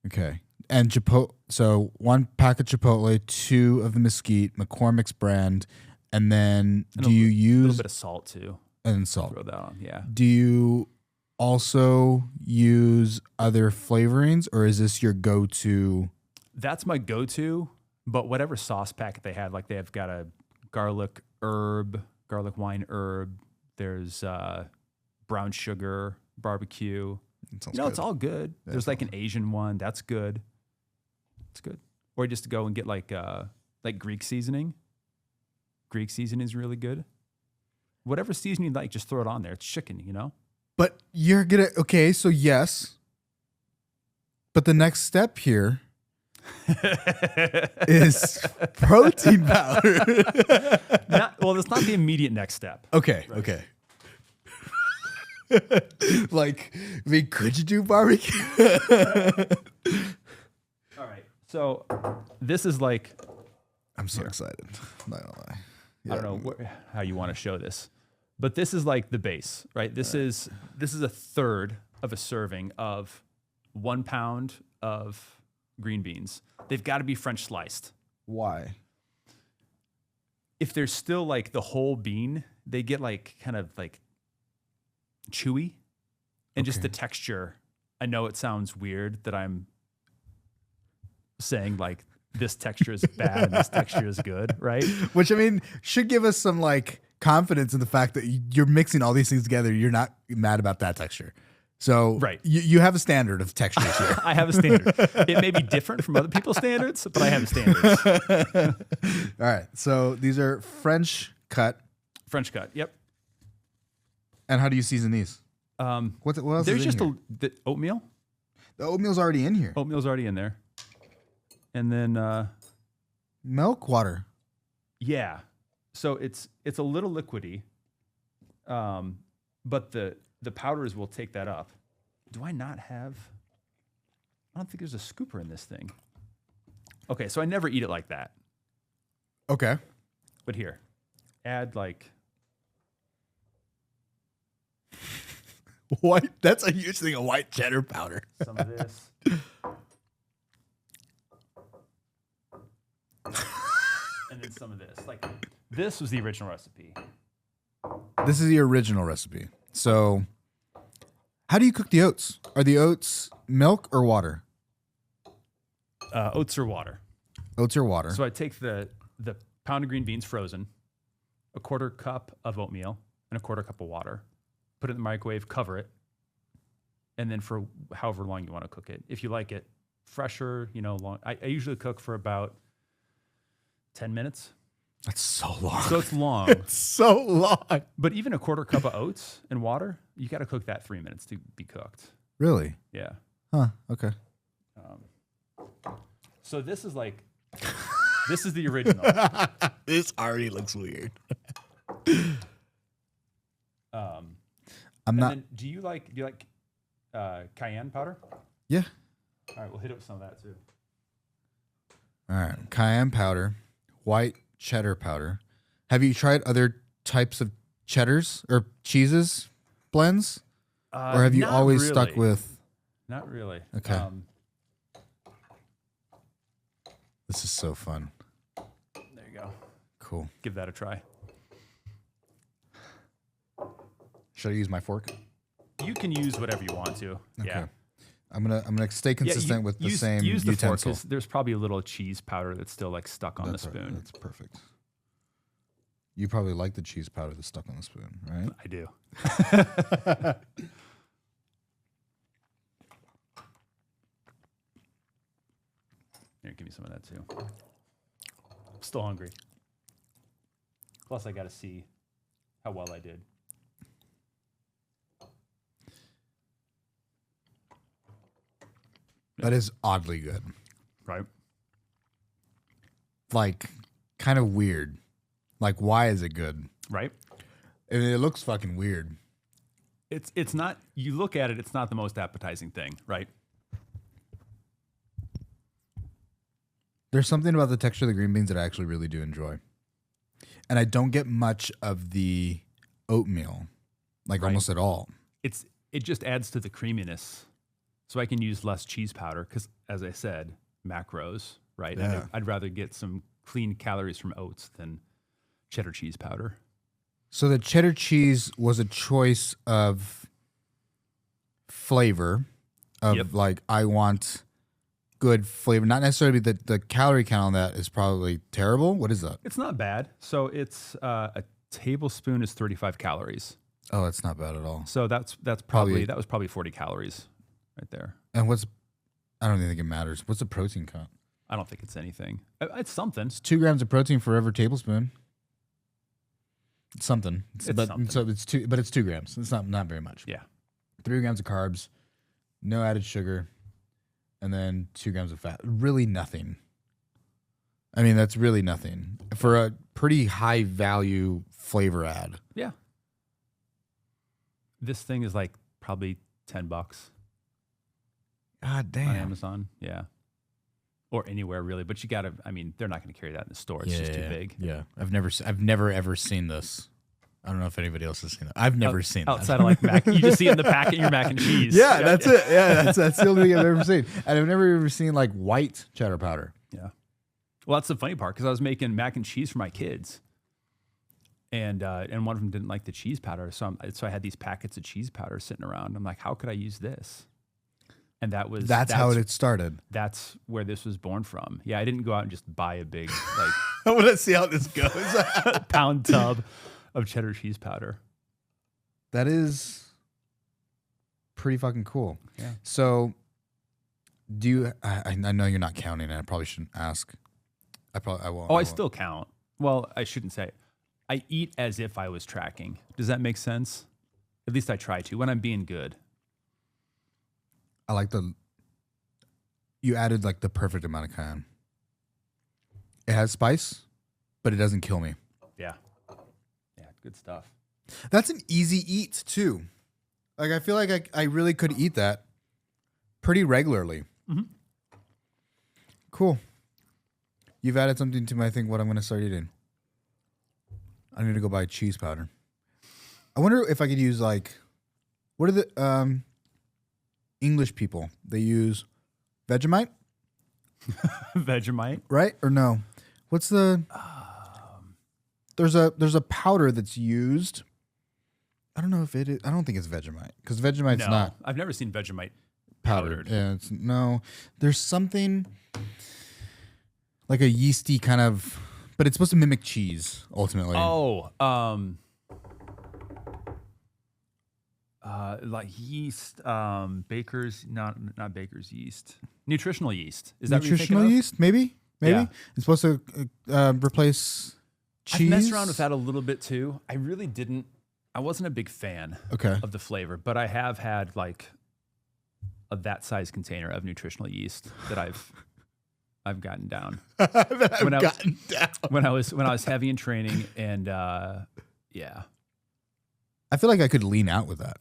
Okay. And Chipotle. So 1 pack of Chipotle, 2 of the Mesquite, McCormick's brand, and then do you a use little bit of salt too? and salt? Throw that on. Yeah. Do you also use other flavorings, or is this your go-to? That's my go-to. But whatever sauce packet they have, like they've got a garlic wine herb. There's brown sugar, barbecue. It's all good. There's like an Asian one. That's good. It's good. Or just go and get like Greek seasoning. Greek seasoning is really good. Whatever seasoning you like, just throw it on there. It's chicken, you know? But you're gonna so yes. But the next step here is protein powder. That's not the immediate next step. Okay, Right. okay. Could you do barbecue? All right. So this is like, I'm so excited. Not gonna lie. I don't know how you want to show this, but this is like the base, right? This is a third of a serving of 1 pound of green beans. They've got to be French sliced. Why? If there's still like the whole bean, they get like kind of like chewy, and just the texture. I know it sounds weird that I'm saying like this texture is bad and this texture is good, right? Which I mean should give us some like confidence in the fact that you're mixing all these things together. You're not mad about that texture. So right. you have a standard of textures here. I have a standard. It may be different from other people's standards, but I have standards. All right. So these are French cut. French cut. Yep. And how do you season these? What else There's is in just here? the oatmeal. The oatmeal's already in here. Oatmeal's already in there. And then Milk, water. yeah. So it's a little liquidy. But the powders will take that up. Do I not have? I don't think there's a scooper in this thing. Okay, so I never eat it like that. Okay. But here, add like White. That's a huge thing of white cheddar powder. some of this. And then some of this. Like this was the original recipe. This is the original recipe. So, how do you cook the oats? Are the oats milk or water? Oats or water. Oats or water. So I take the pound of green beans frozen, a 1/4 cup of oatmeal, and a 1/4 cup of water. Put it in the microwave, cover it, and then for however long you want to cook it. If you like it fresher, long. I usually cook for about 10 minutes. That's so long. So it's long. It's so long. But even a 1/4 cup of oats and water, you got to cook that 3 minutes to be cooked. Really? Yeah. Huh. Okay. So this is like, this is the original. This already looks weird. I'm not. Then do you like cayenne powder? Yeah. All right, we'll hit it with some of that too. All right. Cayenne powder, white cheddar powder. Have you tried other types of cheddars or cheeses blends? Or have you always stuck with? Not really. Okay. This is so fun. There you go. Cool. Give that a try. Should I use my fork? You can use whatever you want to. Okay. Yeah. I'm gonna stay consistent with the same use the fork, utensil. 'cause there's probably a little cheese powder that's still like stuck on the spoon. That's perfect. You probably like the cheese powder that's stuck on the spoon, right? I do. Here, give me some of that too. I'm still hungry. Plus, I got to see how well I did. That is oddly good. Right. Like, kind of weird. Like, why is it good? Right. I mean, it looks fucking weird. It's not. You look at it. It's not the most appetizing thing, right? There's something about the texture of the green beans that I actually really do enjoy. And I don't get much of the oatmeal, like almost at all. It just adds to the creaminess. So I can use less cheese powder because, as I said, macros, right? Yeah. And I'd rather get some clean calories from oats than cheddar cheese powder. So the cheddar cheese was a choice of flavor, of like, I want good flavor. Not necessarily that the calorie count on that is probably terrible. What is that? It's not bad. So it's a tablespoon is 35 calories. Oh, it's not bad at all. So that was probably 40 calories right there. And I don't even think it matters. What's the protein count? I don't think it's anything. It's something. It's 2 grams of protein for every tablespoon. It's something. Something. So it's 2 grams. It's not very much. Yeah. 3 grams of carbs, no added sugar, and then 2 grams of fat. Really nothing. I mean, that's really nothing for a pretty high value flavor add. Yeah. This thing is like probably $10 God damn. on Amazon. Yeah. Or anywhere really, but you gotta. I mean, they're not going to carry that in the store. It's just too big. Yeah, I've never ever seen this. I don't know if anybody else has seen it. I've never seen that. Outside of like mac, you just see it in the packet in your mac and cheese. Yeah, that's it. Yeah, that's the only thing I've ever seen. And I've never ever seen like white cheddar powder. Yeah. Well, that's the funny part because I was making mac and cheese for my kids, and one of them didn't like the cheese powder, so I had these packets of cheese powder sitting around. I'm like, how could I use this? And that's how it started. That's where this was born from. Yeah, I didn't go out and just buy a big like I want to see how this goes. pound tub of cheddar cheese powder. That is pretty fucking cool. Yeah. So, do you? I know you're not counting, and I probably shouldn't ask. I won't. Oh, I still count. Well, I shouldn't say. I eat as if I was tracking. Does that make sense? At least I try to when I'm being good. I like you added like the perfect amount of cayenne. It has spice, but it doesn't kill me. Yeah. Yeah, good stuff. That's an easy eat too. Like I feel like I really could eat that pretty regularly. Mm-hmm. Cool. You've added something to my thing. What I'm going to start eating. I need to go buy cheese powder. I wonder if I could use like, what are the English people? They use Vegemite, Vegemite, right? Or no? What's the? There's a powder that's used. I don't know if it is. I don't think it's Vegemite because Vegemite's not. I've never seen Vegemite powdered. Yeah, there's something like a yeasty kind of, but it's supposed to mimic cheese ultimately. Oh, like yeast, baker's not baker's yeast, nutritional yeast. Is that nutritional yeast? Maybe. Yeah. It's supposed to replace cheese. I've messed around with that a little bit too. I really didn't. I wasn't a big fan of the flavor, but I have had like that size container of nutritional yeast that I've gotten down. When I was heavy in training, and yeah. I feel like I could lean out with that.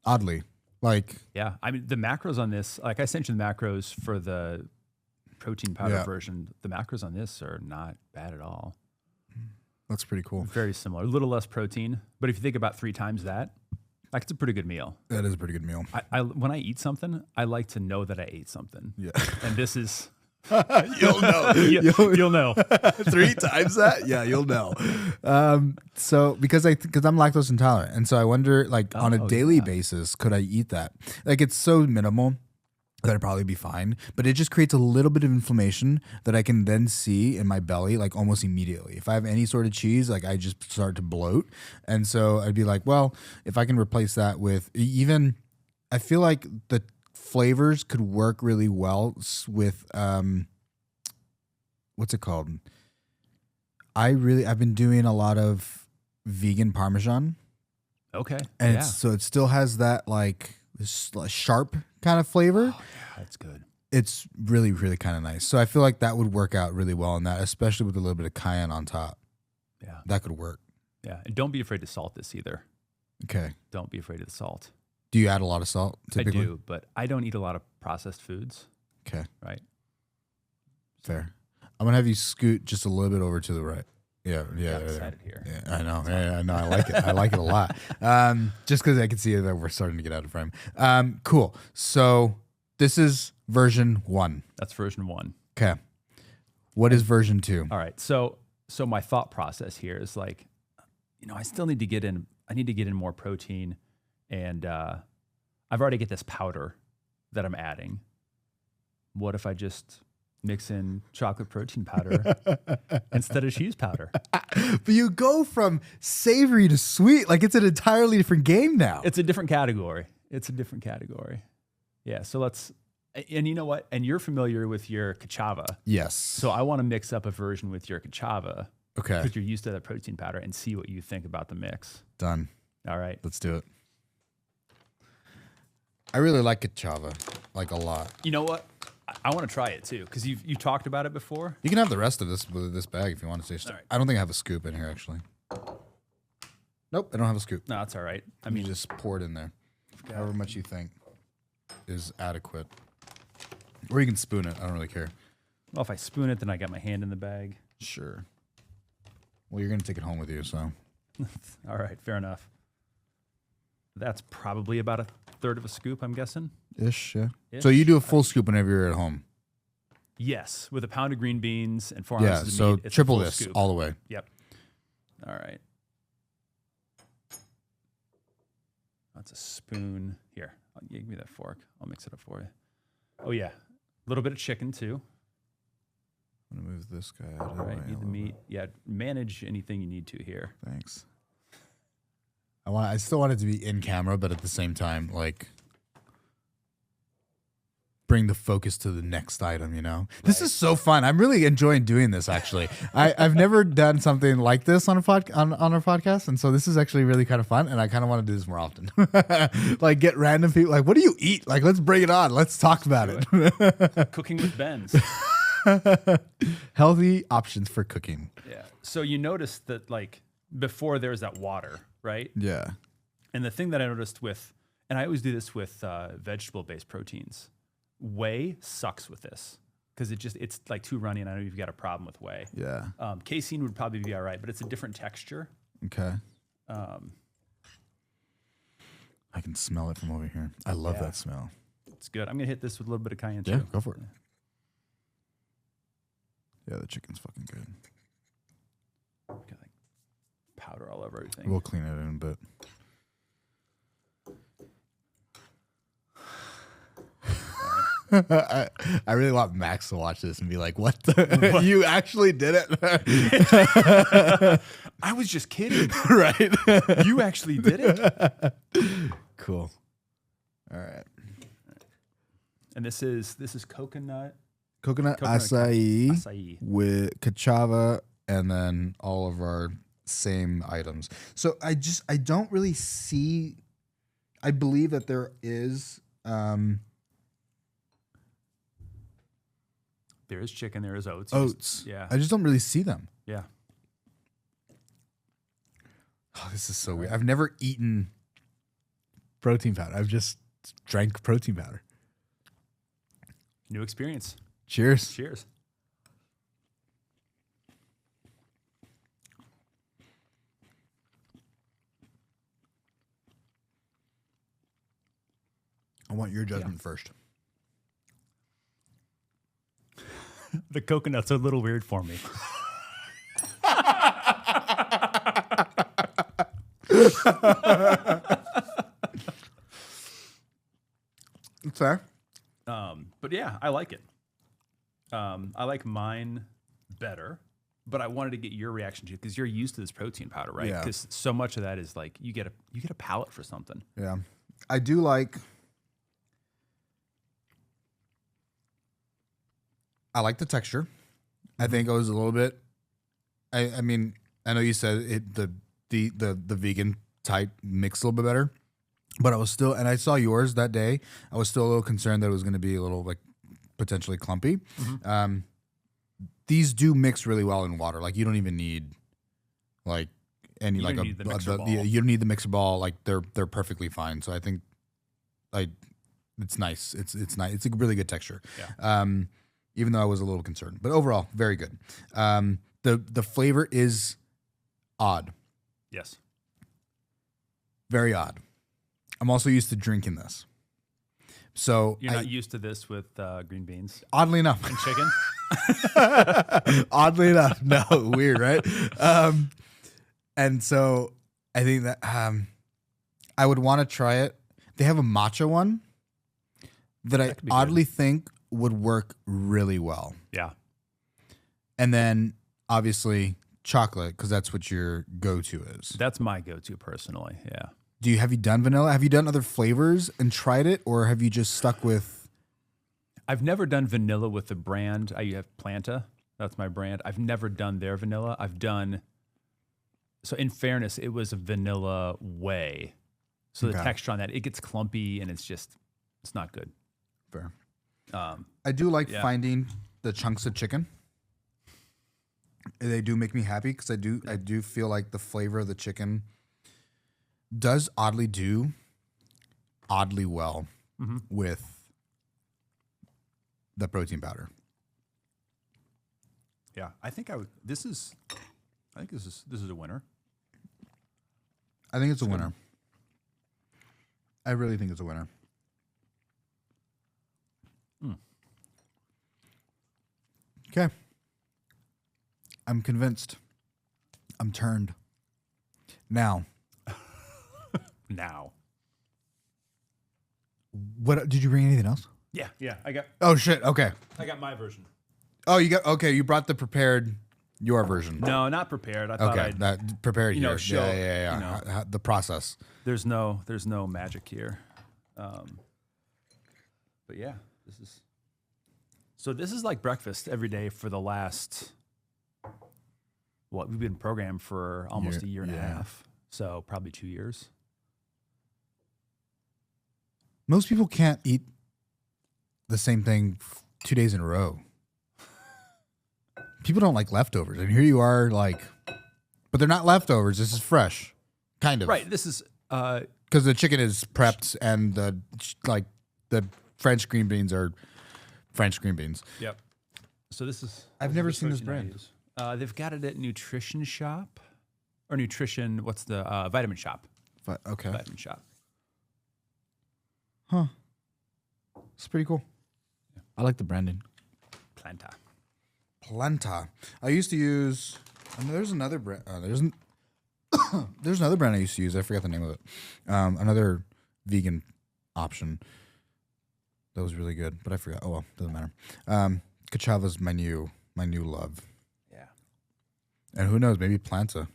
Oddly, like yeah. I mean, the macros on this, like I sent you the macros for the protein powder version. The macros on this are not bad at all. That's pretty cool. Very similar, a little less protein, but if you think about 3 times that, like it's a pretty good meal. That is a pretty good meal. I when I eat something, I like to know that I ate something. Yeah, and this is You'll know. You'll know. 3 times that? Yeah, you'll know. So because I'm lactose intolerant, and so I wonder, like, on a daily basis, could I eat that? Like, it's so minimal that I'd probably be fine, but it just creates a little bit of inflammation that I can then see in my belly, like, almost immediately. If I have any sort of cheese, like, I just start to bloat, and so I'd be like, well, if I can replace that with even, I feel like the flavors could work really well with what's it called? I've been doing a lot of vegan Parmesan. Okay. And so it still has that like sharp kind of flavor. Oh, yeah, that's good. It's really, really kind of nice. So I feel like that would work out really well in that, especially with a little bit of cayenne on top. Yeah. That could work. Yeah. And don't be afraid to salt this either. Okay. Don't be afraid of the salt. Do you add a lot of salt typically? I do, but I don't eat a lot of processed foods. Okay. Right. Fair. I'm going to have you scoot just a little bit over to the right. Yeah. Decided here. Yeah, I know. Yeah, I know. I like it. I like it a lot. Just because I can see that we're starting to get out of frame. Cool. So this is version 1. That's version 1. Okay. What is version 2? All right. So my thought process here is like, I still need to get in. I need to get in more protein, and I've already got this powder that I'm adding. What if I just mix in chocolate protein powder instead of cheese powder? But you go from savory to sweet. Like, it's an entirely different game now. It's a different category. Yeah. So and you know what? And you're familiar with your cachava. Yes. So I want to mix up a version with your cachava. Okay. Because you're used to that protein powder, and see what you think about the mix. Done. All right. Let's do it. I really like cachava, like, a lot. You know what? I want to try it too, because you talked about it before. You can have the rest of this bag if you want to taste it. Right. I don't think I have a scoop in here, actually. Nope, I don't have a scoop. No, that's all right. I You mean, just pour it in there, however much you think is adequate. Or you can spoon it. I don't really care. well, if I spoon it, then I got my hand in the bag. Sure. Well, you're going to take it home with you, so. All right, fair enough. That's probably about 1/3 of a scoop, I'm guessing. Ish, yeah. Ish. So you do a full scoop whenever you're at home. Yes, with a pound of green beans and 4 Yeah, ounces of so meat. It's a triple full this scoop. all the way. Yep. All right. That's a spoon. Here, give me that fork. I'll mix it up for you. Oh, yeah. A little bit of chicken, too. I'm going to move this guy out of All the way. right, a need the little meat. Yeah, manage anything you need to here. bit. Thanks. I still want it to be in camera, but at the same time, like, bring the focus to the next item, you know? This is so fun. I'm really enjoying doing this, actually. I've never done something like this on our podcast, and so this is actually really kind of fun, and I kind of want to do this more often. Like, get random people, like, what do you eat? Like, let's bring it on. Let's talk about it. Cooking with Ben's. Healthy options for cooking. Yeah. So you noticed that, like, before there was that water, right? Yeah. And the thing that I noticed and I always do this with vegetable-based proteins, whey sucks with this because it's like too runny, and I know you've got a problem with whey. Yeah. Casein would probably be all right, but it's a different texture. Okay. I can smell it from over here. I love that smell. It's good. I'm going to hit this with a little bit of cayenne too. Yeah, go for it. Yeah, the chicken's fucking good. Got like powder all over everything. We'll clean it in a bit. I really want Max to watch this and be like, what the? You actually did it? I was just kidding. Right? You actually did it. Cool. All right. And this is Coconut acai with cachava and then all of our same items. So I don't really see, I believe that there is there is chicken, there is oats. Oats. Yeah. I just don't really see them. Yeah. Oh, this is so weird. I've never eaten protein powder. I've just drank protein powder. New experience. Cheers. Cheers. I want your judgment first. The coconut's a little weird for me. It's fair. But yeah, I like it. I like mine better, but I wanted to get your reaction to it because you're used to this protein powder, right? Yeah. Because so much of that is like you get a palate for something. Yeah. I do like. I like the texture. I think it was a little bit. I mean, I know you said it the vegan type mixed a little bit better, but I was still, and I saw yours that day. I was still a little concerned that it was going to be a little like potentially clumpy. Mm-hmm. These do mix really well in water. Like you don't even need like any You like don't a need the mixer ball. you don't need the mixer ball. Like they're perfectly fine. So I think like it's nice. It's nice. It's a really good texture. Yeah. Even though I was a little concerned, but overall very good. The flavor is odd. Yes. Very odd. I'm also used to drinking this. So You're not used to this with green beans oddly enough, and chicken. oddly enough, no, weird, right? And so I think that I would want to try it. They have a matcha one that I could be oddly think would work really well. Yeah. And then obviously chocolate, because that's what your go-to is. That's my go-to personally. Yeah. Have you done vanilla? Have you done other flavors and tried it, or have you just stuck with? I've never done vanilla with the brand. I have Planta. That's my brand. I've never done their vanilla. I've done. So in fairness, it was a vanilla whey. So the texture on that, it gets clumpy and it's not good. Fair. I do like yeah. finding the chunks of chicken. They do make me happy because I do feel like the flavor of the chicken does oddly well with the protein powder. Yeah, I think this is a winner. I think it's a winner. I really think it's a winner. Okay. I'm convinced. I'm turned. Now. What did you bring anything else? Yeah. Oh shit. Okay. I got my version. Oh, you brought the prepared your version. No, not prepared. I thought I'd that prepared here. show, Yeah. The process. There's no magic here. But yeah, this is like breakfast every day for the last we've been programmed for almost a year and a half. So probably 2 years. Most people can't eat the same thing 2 days in a row. People don't like leftovers, and here you are, like, but they're not leftovers. This is fresh, kind of. Right. This is because the chicken is prepped, and the French green beans are French green beans. Yep. So this is. I've never seen this brand. They've got it at Nutrition Shop, or Nutrition. What's the Vitamin Shop? Okay. Vitamin Shop. Huh. It's pretty cool. Yeah. I like the branding. Planta. I used to use. There's another brand. There's another brand I used to use. I forgot the name of it. Another vegan option that was really good, but I forgot. Oh well, doesn't matter. Cachava's my new love. Yeah. And who knows? Maybe Planta.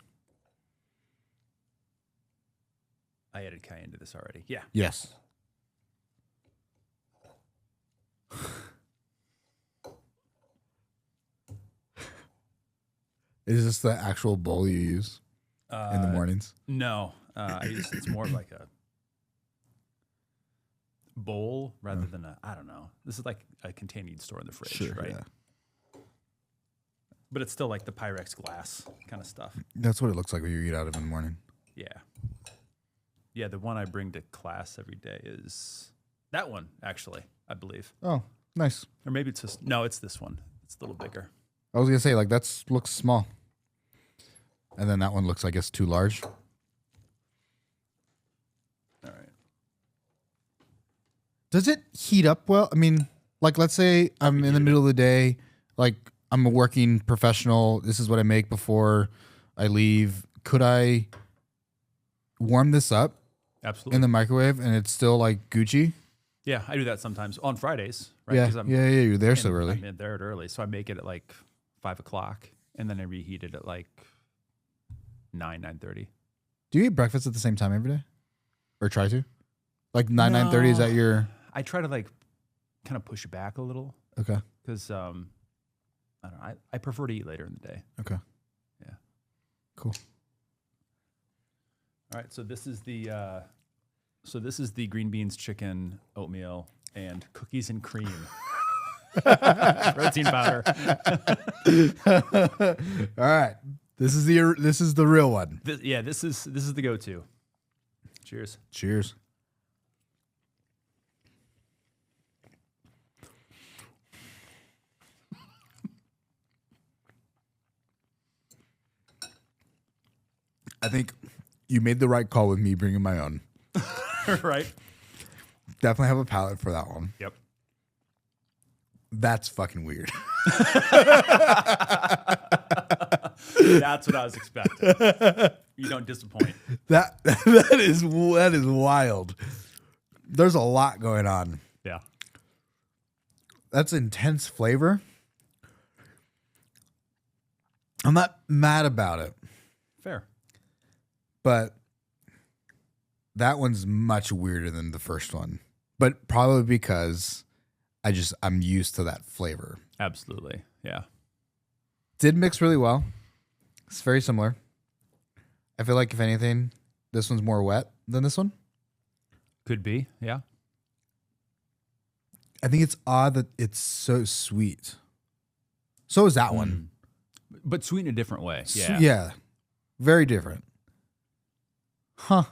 I added cayenne to this already. Yeah. Yes. Is this the actual bowl you use in the mornings? No, it's more of like a bowl rather than I don't know. This is like a container you'd store in the fridge, right? Yeah. But it's still like the Pyrex glass kind of stuff. That's what it looks like when you eat out of in the morning. Yeah. Yeah, the one I bring to class every day is that one, actually, I believe. Oh, nice. Or maybe it's just, no, it's this one. It's a little bigger. I was going to say, like, that looks small. And then that one looks, I guess, too large. All right. Does it heat up well? I mean, like, let's say I'm in the middle of the day. Like, I'm a working professional. This is what I make before I leave. Could I warm this up Absolutely. in the microwave and it's still like Gucci? Yeah, I do that sometimes on Fridays, right? Yeah, 'Cause you're there so early. I'm there early, so I make it at like 5:00, and then I reheat it at like 9:30. Do you eat breakfast at the same time every day? Or try to? Like 9:30 is that your... I try to like kind of push it back a little Okay. because I don't know. I prefer to eat later in the day. Okay. Yeah. Cool. All right, so this is the green beans, chicken, oatmeal, and cookies and cream. Protein powder. All right. This is the real one. This is the go-to. Cheers. Cheers. I think you made the right call with me bringing my own. Right. Definitely have a palate for that one. Yep. That's fucking weird. That's what I was expecting. You don't disappoint. That is wild. There's a lot going on. Yeah. That's intense flavor. I'm not mad about it, Fair. but that one's much weirder than the first one. But probably because I'm used to that flavor. Absolutely. Yeah. Did mix really well. It's very similar. I feel like if anything, this one's more wet than this one. Could be. Yeah. I think it's odd that it's so sweet. So is that one. But sweet in a different way. Yeah. Yeah. Very different. Huh.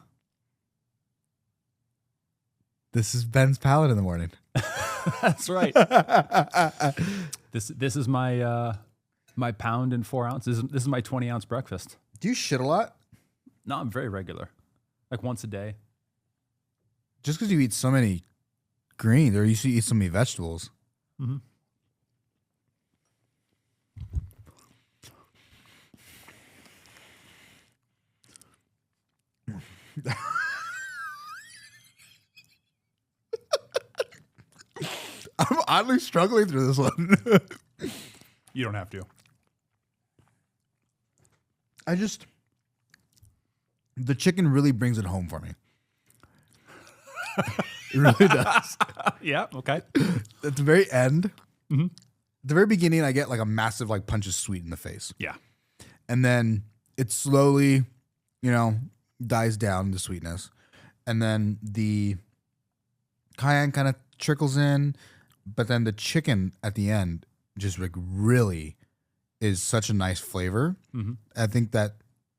This is Ben's palate in the morning. That's right. This is my my pound and 4 ounces. This is my 20-ounce breakfast. Do you shit a lot? No, I'm very regular. Like once a day. Just because you eat so many greens, or you eat so many vegetables. Mm-hmm. I'm oddly struggling through this one. You don't have to. The chicken really brings it home for me. It really does. Yeah. Okay. At the very end, Mm-hmm. at the very beginning, I get like a massive like punch of sweet in the face. Yeah. And then it slowly, dies down, the sweetness. And then the cayenne kind of trickles in, but then the chicken at the end just like really is such a nice flavor. Mm-hmm. I think that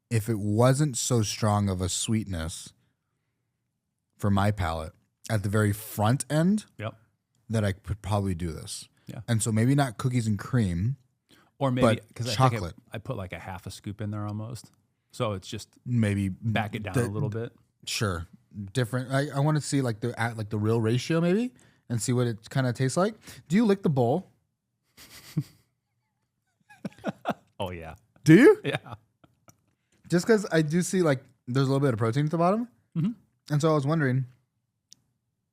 if it wasn't so strong of a sweetness for my palate at the very front end, Yep. that I could probably do this. Yeah. And so maybe not cookies and cream, Or maybe but because chocolate. I put like a half a scoop in there almost. So it's just Maybe back it down a little bit. Sure, different. I want to see like the real ratio maybe, and see what it kind of tastes like. Do you lick the bowl? Oh yeah. Do you? Yeah. Just because I do see like there's a little bit of protein at the bottom, Mm-hmm. and so I was wondering.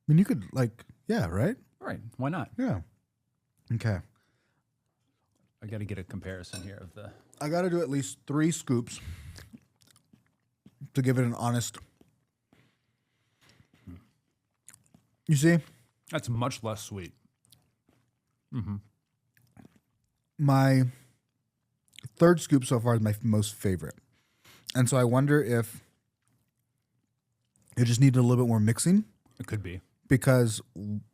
I mean, you could like, yeah, right? All right. Why not? Yeah. Okay. I got to get a comparison here of the. I got to do at least 3 scoops to give it an honest. You see, That's much less sweet. Mm-hmm. my 3rd scoop so far is my most favorite. And so I wonder if it just needed a little bit more mixing, It could be. because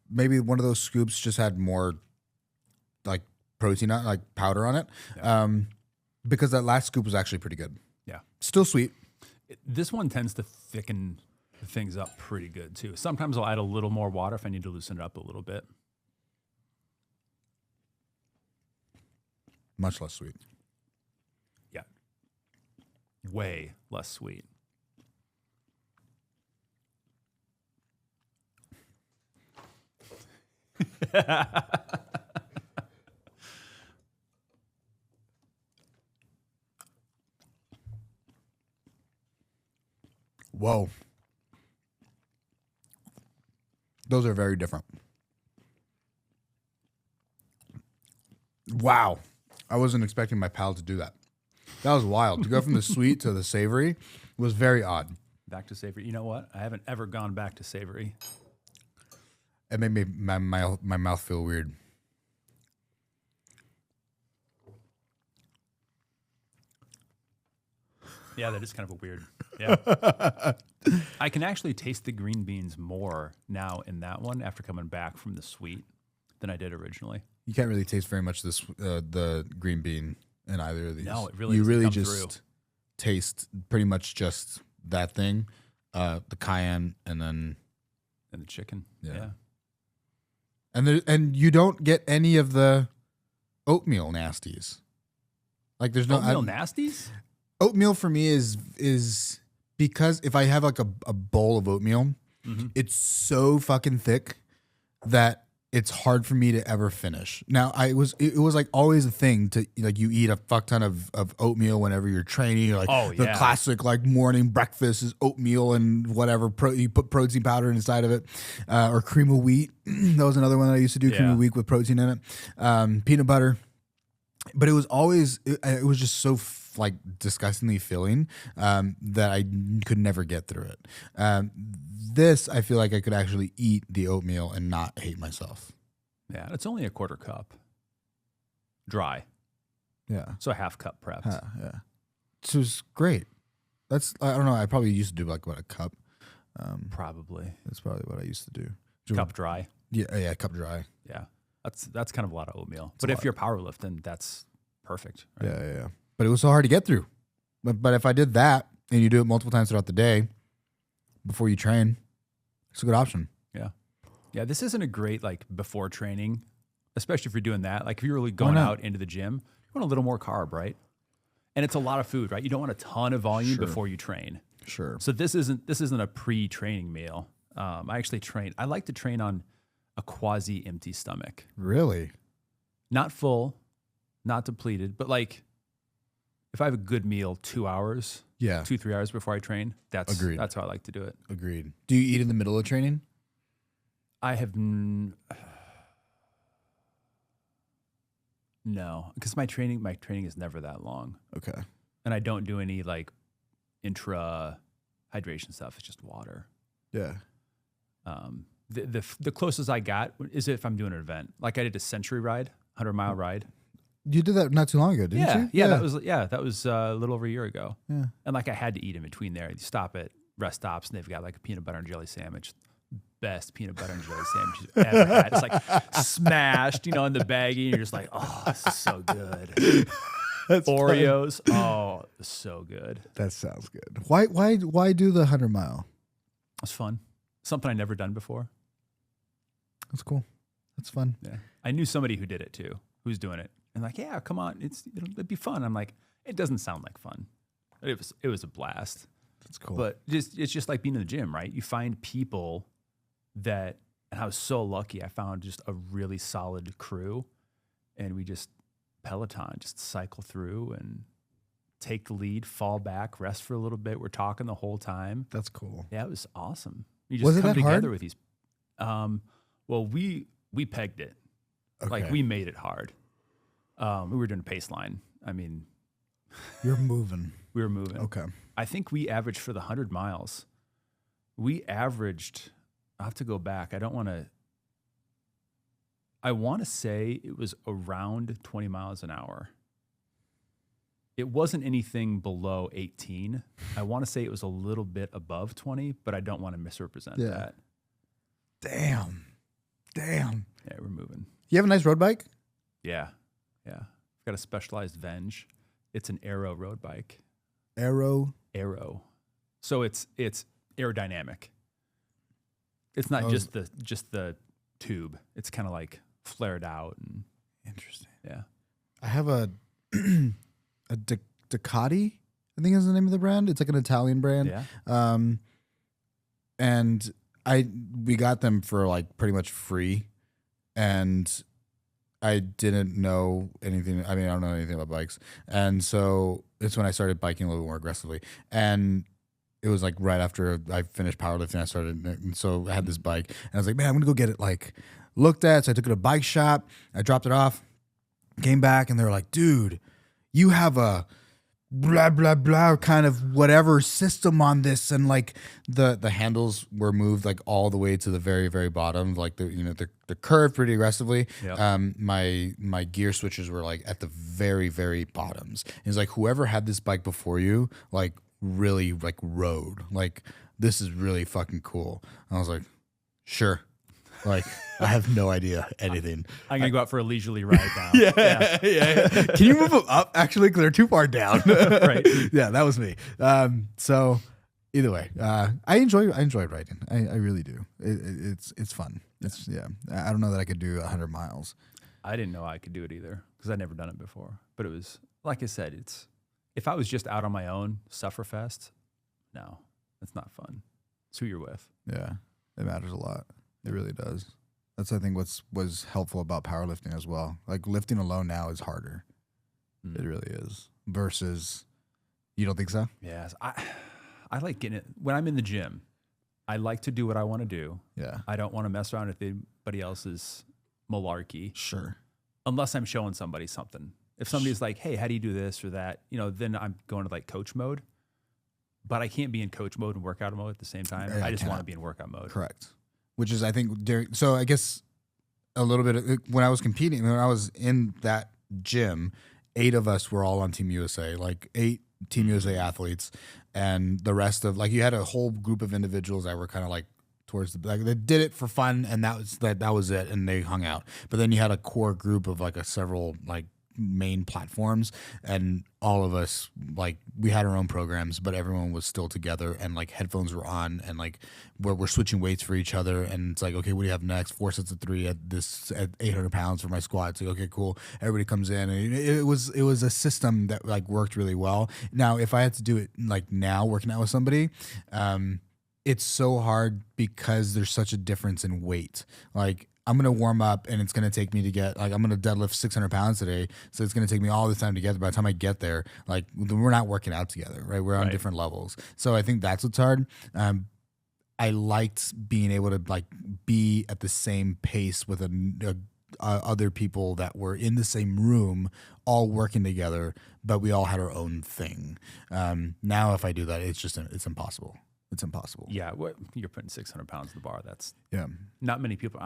maybe one of those scoops just had more like protein on, like powder on it. Yeah. Because that last scoop was actually pretty good. Yeah. Still sweet. This one tends to thicken things up pretty good too. Sometimes I'll add a little more water if I need to loosen it up a little bit. Much less sweet. Yeah. Way less sweet. Whoa. Those are very different. Wow. I wasn't expecting my palate to do that. That was wild. To go from the sweet to the savory was very odd. Back to savory. You know what? I haven't ever gone back to savory. It made my mouth feel weird. Yeah, that is kind of a weird. Yeah. I can actually taste the green beans more now in that one after coming back from the sweet than I did originally. You can't really taste very much the green bean in either of these. No, it really you doesn't really come just through. taste pretty much just that thing, the cayenne, and then And the chicken. Yeah. Yeah. and you don't get any of the oatmeal nasties. Like there's no Oatmeal nasties? Oatmeal for me is because if I have like a bowl of oatmeal, it's so fucking thick that it's hard for me to ever finish. Now it was like always a thing to like you eat a fuck ton of oatmeal whenever you're training. You're like the classic like morning breakfast is oatmeal and whatever you put protein powder inside of it, or cream of wheat. That was another one that I used to do, cream of wheat with protein in it, peanut butter. But it was always it was just so like disgustingly filling that I could never get through it. This I feel like I could actually eat the oatmeal and not hate myself. Yeah, it's only a quarter cup. Dry. Yeah. So a half cup prepped. Yeah. So it's great. I don't know. I probably used to do like what, a cup. Probably. That's probably what I used to do. Cup dry. Yeah, cup dry. Yeah. That's kind of a lot of oatmeal. But if you're powerlifting, that's perfect. Right? Yeah. But it was so hard to get through. But if I did that and you do it multiple times throughout the day before you train, it's a good option. Yeah. Yeah, this isn't a great like before training, especially if you're doing that. Like if you're really going out into the gym, you want a little more carb, right? And it's a lot of food, right? You don't want a ton of volume before you train. Sure. So this isn't a pre-training meal. I actually train. I like to train on a quasi-empty stomach. Really? Not full, not depleted, but like if I have a good meal 2 hours, 2-3 hours before I train, that's how I like to do it. Agreed. Do you eat in the middle of training? I have no, because my training is never that long. Okay. And I don't do any like intra hydration stuff. It's just water. Yeah. The closest I got is if I'm doing an event. Like I did a century ride, 100-mile ride. You did that not too long ago, didn't you? Yeah, that was a little over a year ago. Yeah. And like I had to eat in between there. You stop at rest stops and they've got like a peanut butter and jelly sandwich. Best peanut butter and jelly sandwich you've ever had. It's like smashed, in the baggie. And you're just like, oh, this is so good. That's Oreos. Oh, so good. That sounds good. Why do the 100-mile? It's fun. Something I'd never done before. That's cool. That's fun. Yeah. I knew somebody who did it too, who's doing it. And like, yeah, come on. It'd be fun. I'm like, it doesn't sound like fun. It was a blast. That's cool. But it's just like being in the gym, right? You find people and I was so lucky. I found just a really solid crew, and we just Peloton, just cycle through and take the lead, fall back, rest for a little bit. We're talking the whole time. That's cool. Yeah, it was awesome. You just Was it come that together hard? with these. Well, we pegged it. Okay. Like we made it hard. We were doing a pace line. I mean, You're moving. we were moving. Okay. I think we averaged for the 100 miles. We averaged, I'll have to go back. I want to say it was around 20 miles an hour. It wasn't anything below 18. I want to say it was a little bit above 20, but I don't want to misrepresent that. Damn. Yeah, we're moving. You have a nice road bike? Yeah. I've got a specialized Venge. It's an Aero road bike. Aero. So it's aerodynamic. It's not just the tube. It's kind of like flared out and Interesting. yeah. I have a Ducati, I think is the name of the brand. It's like an Italian brand. Yeah. And we got them for like pretty much free, and I didn't know anything. I mean, I don't know anything about bikes, and so it's when I started biking a little more aggressively. And it was like right after I finished powerlifting, I started, and so I had this bike, and I was like, man, I'm gonna go get it like looked at. So I took it to a bike shop, I dropped it off, came back, and they were like, dude, you have a blah blah blah kind of whatever system on this, and like the handles were moved like all the way to the very very bottom, like they're curved pretty aggressively. Yep. My gear switches were like at the very very bottoms. It's like whoever had this bike before you like really like rode like this is really fucking cool. And I was like, sure. Like, I have no idea anything. I'm going to go out for a leisurely ride now. Yeah. Can you move them up, actually? Because they're too far down. Right. Yeah, that was me. So, either way, I enjoy riding. I really do. It's fun. I don't know that I could do 100 miles. I didn't know I could do it either because I'd never done it before. But it was, like I said, if I was just out on my own, Sufferfest, no, it's not fun. It's who you're with. Yeah, it matters a lot. It really does. That's, I think, was helpful about powerlifting as well. Like, lifting alone now is harder. It really is. Versus, you don't think so? Yes. I like getting it. When I'm in the gym, I like to do what I want to do. Yeah. I don't want to mess around with anybody else's malarkey. Sure. Unless I'm showing somebody something. If somebody's like, hey, how do you do this or that? Then I'm going to like coach mode. But I can't be in coach mode and workout mode at the same time. I just want to be in workout mode. Correct. Which is, I think, so I guess a little bit when I was competing, when I was in that gym, 8 of us were all on Team USA, like 8 Team USA athletes, and the rest of, like, you had a whole group of individuals that were kind of like towards the, like, they did it for fun, and that was it, and they hung out. But then you had a core group of like several like main platforms, and all of us, like, we had our own programs, but everyone was still together, and like headphones were on, and like we're switching weights for each other, and it's like, okay, what do you have next? 4 sets of 3 at 800 pounds for my squat. It's like, okay, cool. Everybody comes in, and it was a system that like worked really well. Now, if I had to do it like now, working out with somebody, it's so hard because there's such a difference in weight. Like, I'm going to warm up, and it's going to take me to get, like, I'm going to deadlift 600 pounds today. So it's going to take me all this time to get there. By the time I get there, like, we're not working out together, right? We're on different levels. So I think that's what's hard. I liked being able to like be at the same pace with other people that were in the same room, all working together, but we all had our own thing. Now, if I do that, it's impossible. It's impossible. Yeah. You're putting 600 pounds in the bar. That's not many people.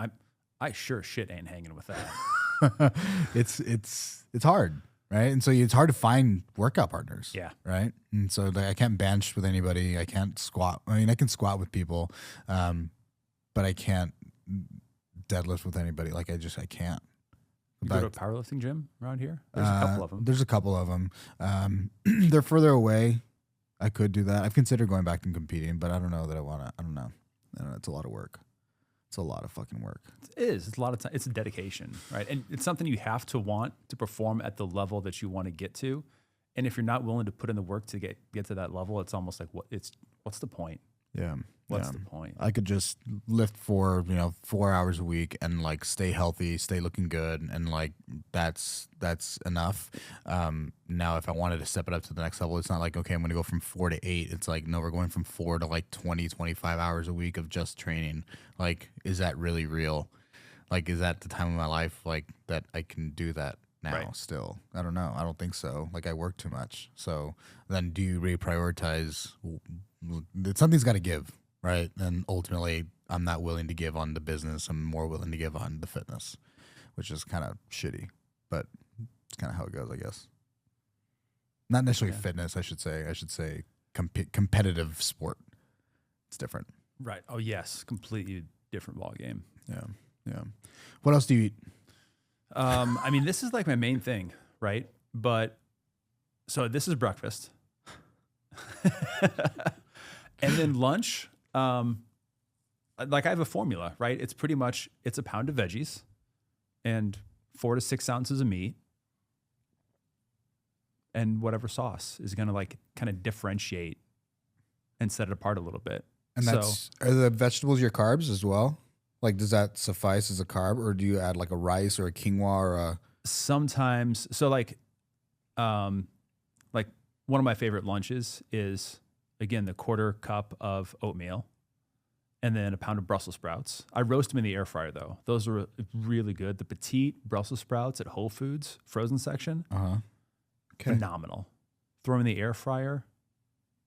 I sure shit ain't hanging with that. It's hard, right? And so it's hard to find workout partners. Yeah. Right. And so I can't bench with anybody. I can't squat. I mean, I can squat with people, but I can't deadlift with anybody. Like, I can't. You go to a powerlifting gym around here? There's a couple of them. There's a couple of them. They're further away. I could do that. I've considered going back and competing, but I don't know that I want to. I don't know. It's a lot of work. It's a lot of fucking work. It is. It's a lot of time. It's a dedication, right? And it's something you have to want to perform at the level that you want to get to. And if you're not willing to put in the work to get to that level, it's almost like what's the point? Yeah. What's the point? I could just lift for 4 hours a week and like stay healthy, stay looking good, and like that's enough. Now, if I wanted to step it up to the next level, it's not like, okay, I'm going to go from 4 to 8. It's like, no, we're going from 4 to like 20, 25 hours a week of just training. Like, is that really real? Like, is that the time of my life like that I can do that now? Right. Still? I don't know. I don't think so. Like, I work too much. So then do you reprioritize? Something's got to give. Right. And ultimately, I'm not willing to give on the business. I'm more willing to give on the fitness, which is kind of shitty, but it's kind of how it goes, I guess. Not necessarily fitness, I should say. I should say competitive sport. It's different. Right. Oh, yes. Completely different ball game. Yeah. Yeah. What else do you eat? I mean, this is like my main thing, right? But so this is breakfast. And then lunch. Like, I have a formula, right? It's pretty much, it's a pound of veggies and 4 to 6 ounces of meat and whatever sauce is going to like kind of differentiate and set it apart a little bit. And are the vegetables your carbs as well? Like, does that suffice as a carb, or do you add like a rice or a quinoa or a? Sometimes. So like one of my favorite lunches is again, the quarter cup of oatmeal, and then a pound of Brussels sprouts. I roast them in the air fryer though. Those are really good. The petite Brussels sprouts at Whole Foods frozen section, phenomenal. Throw them in the air fryer,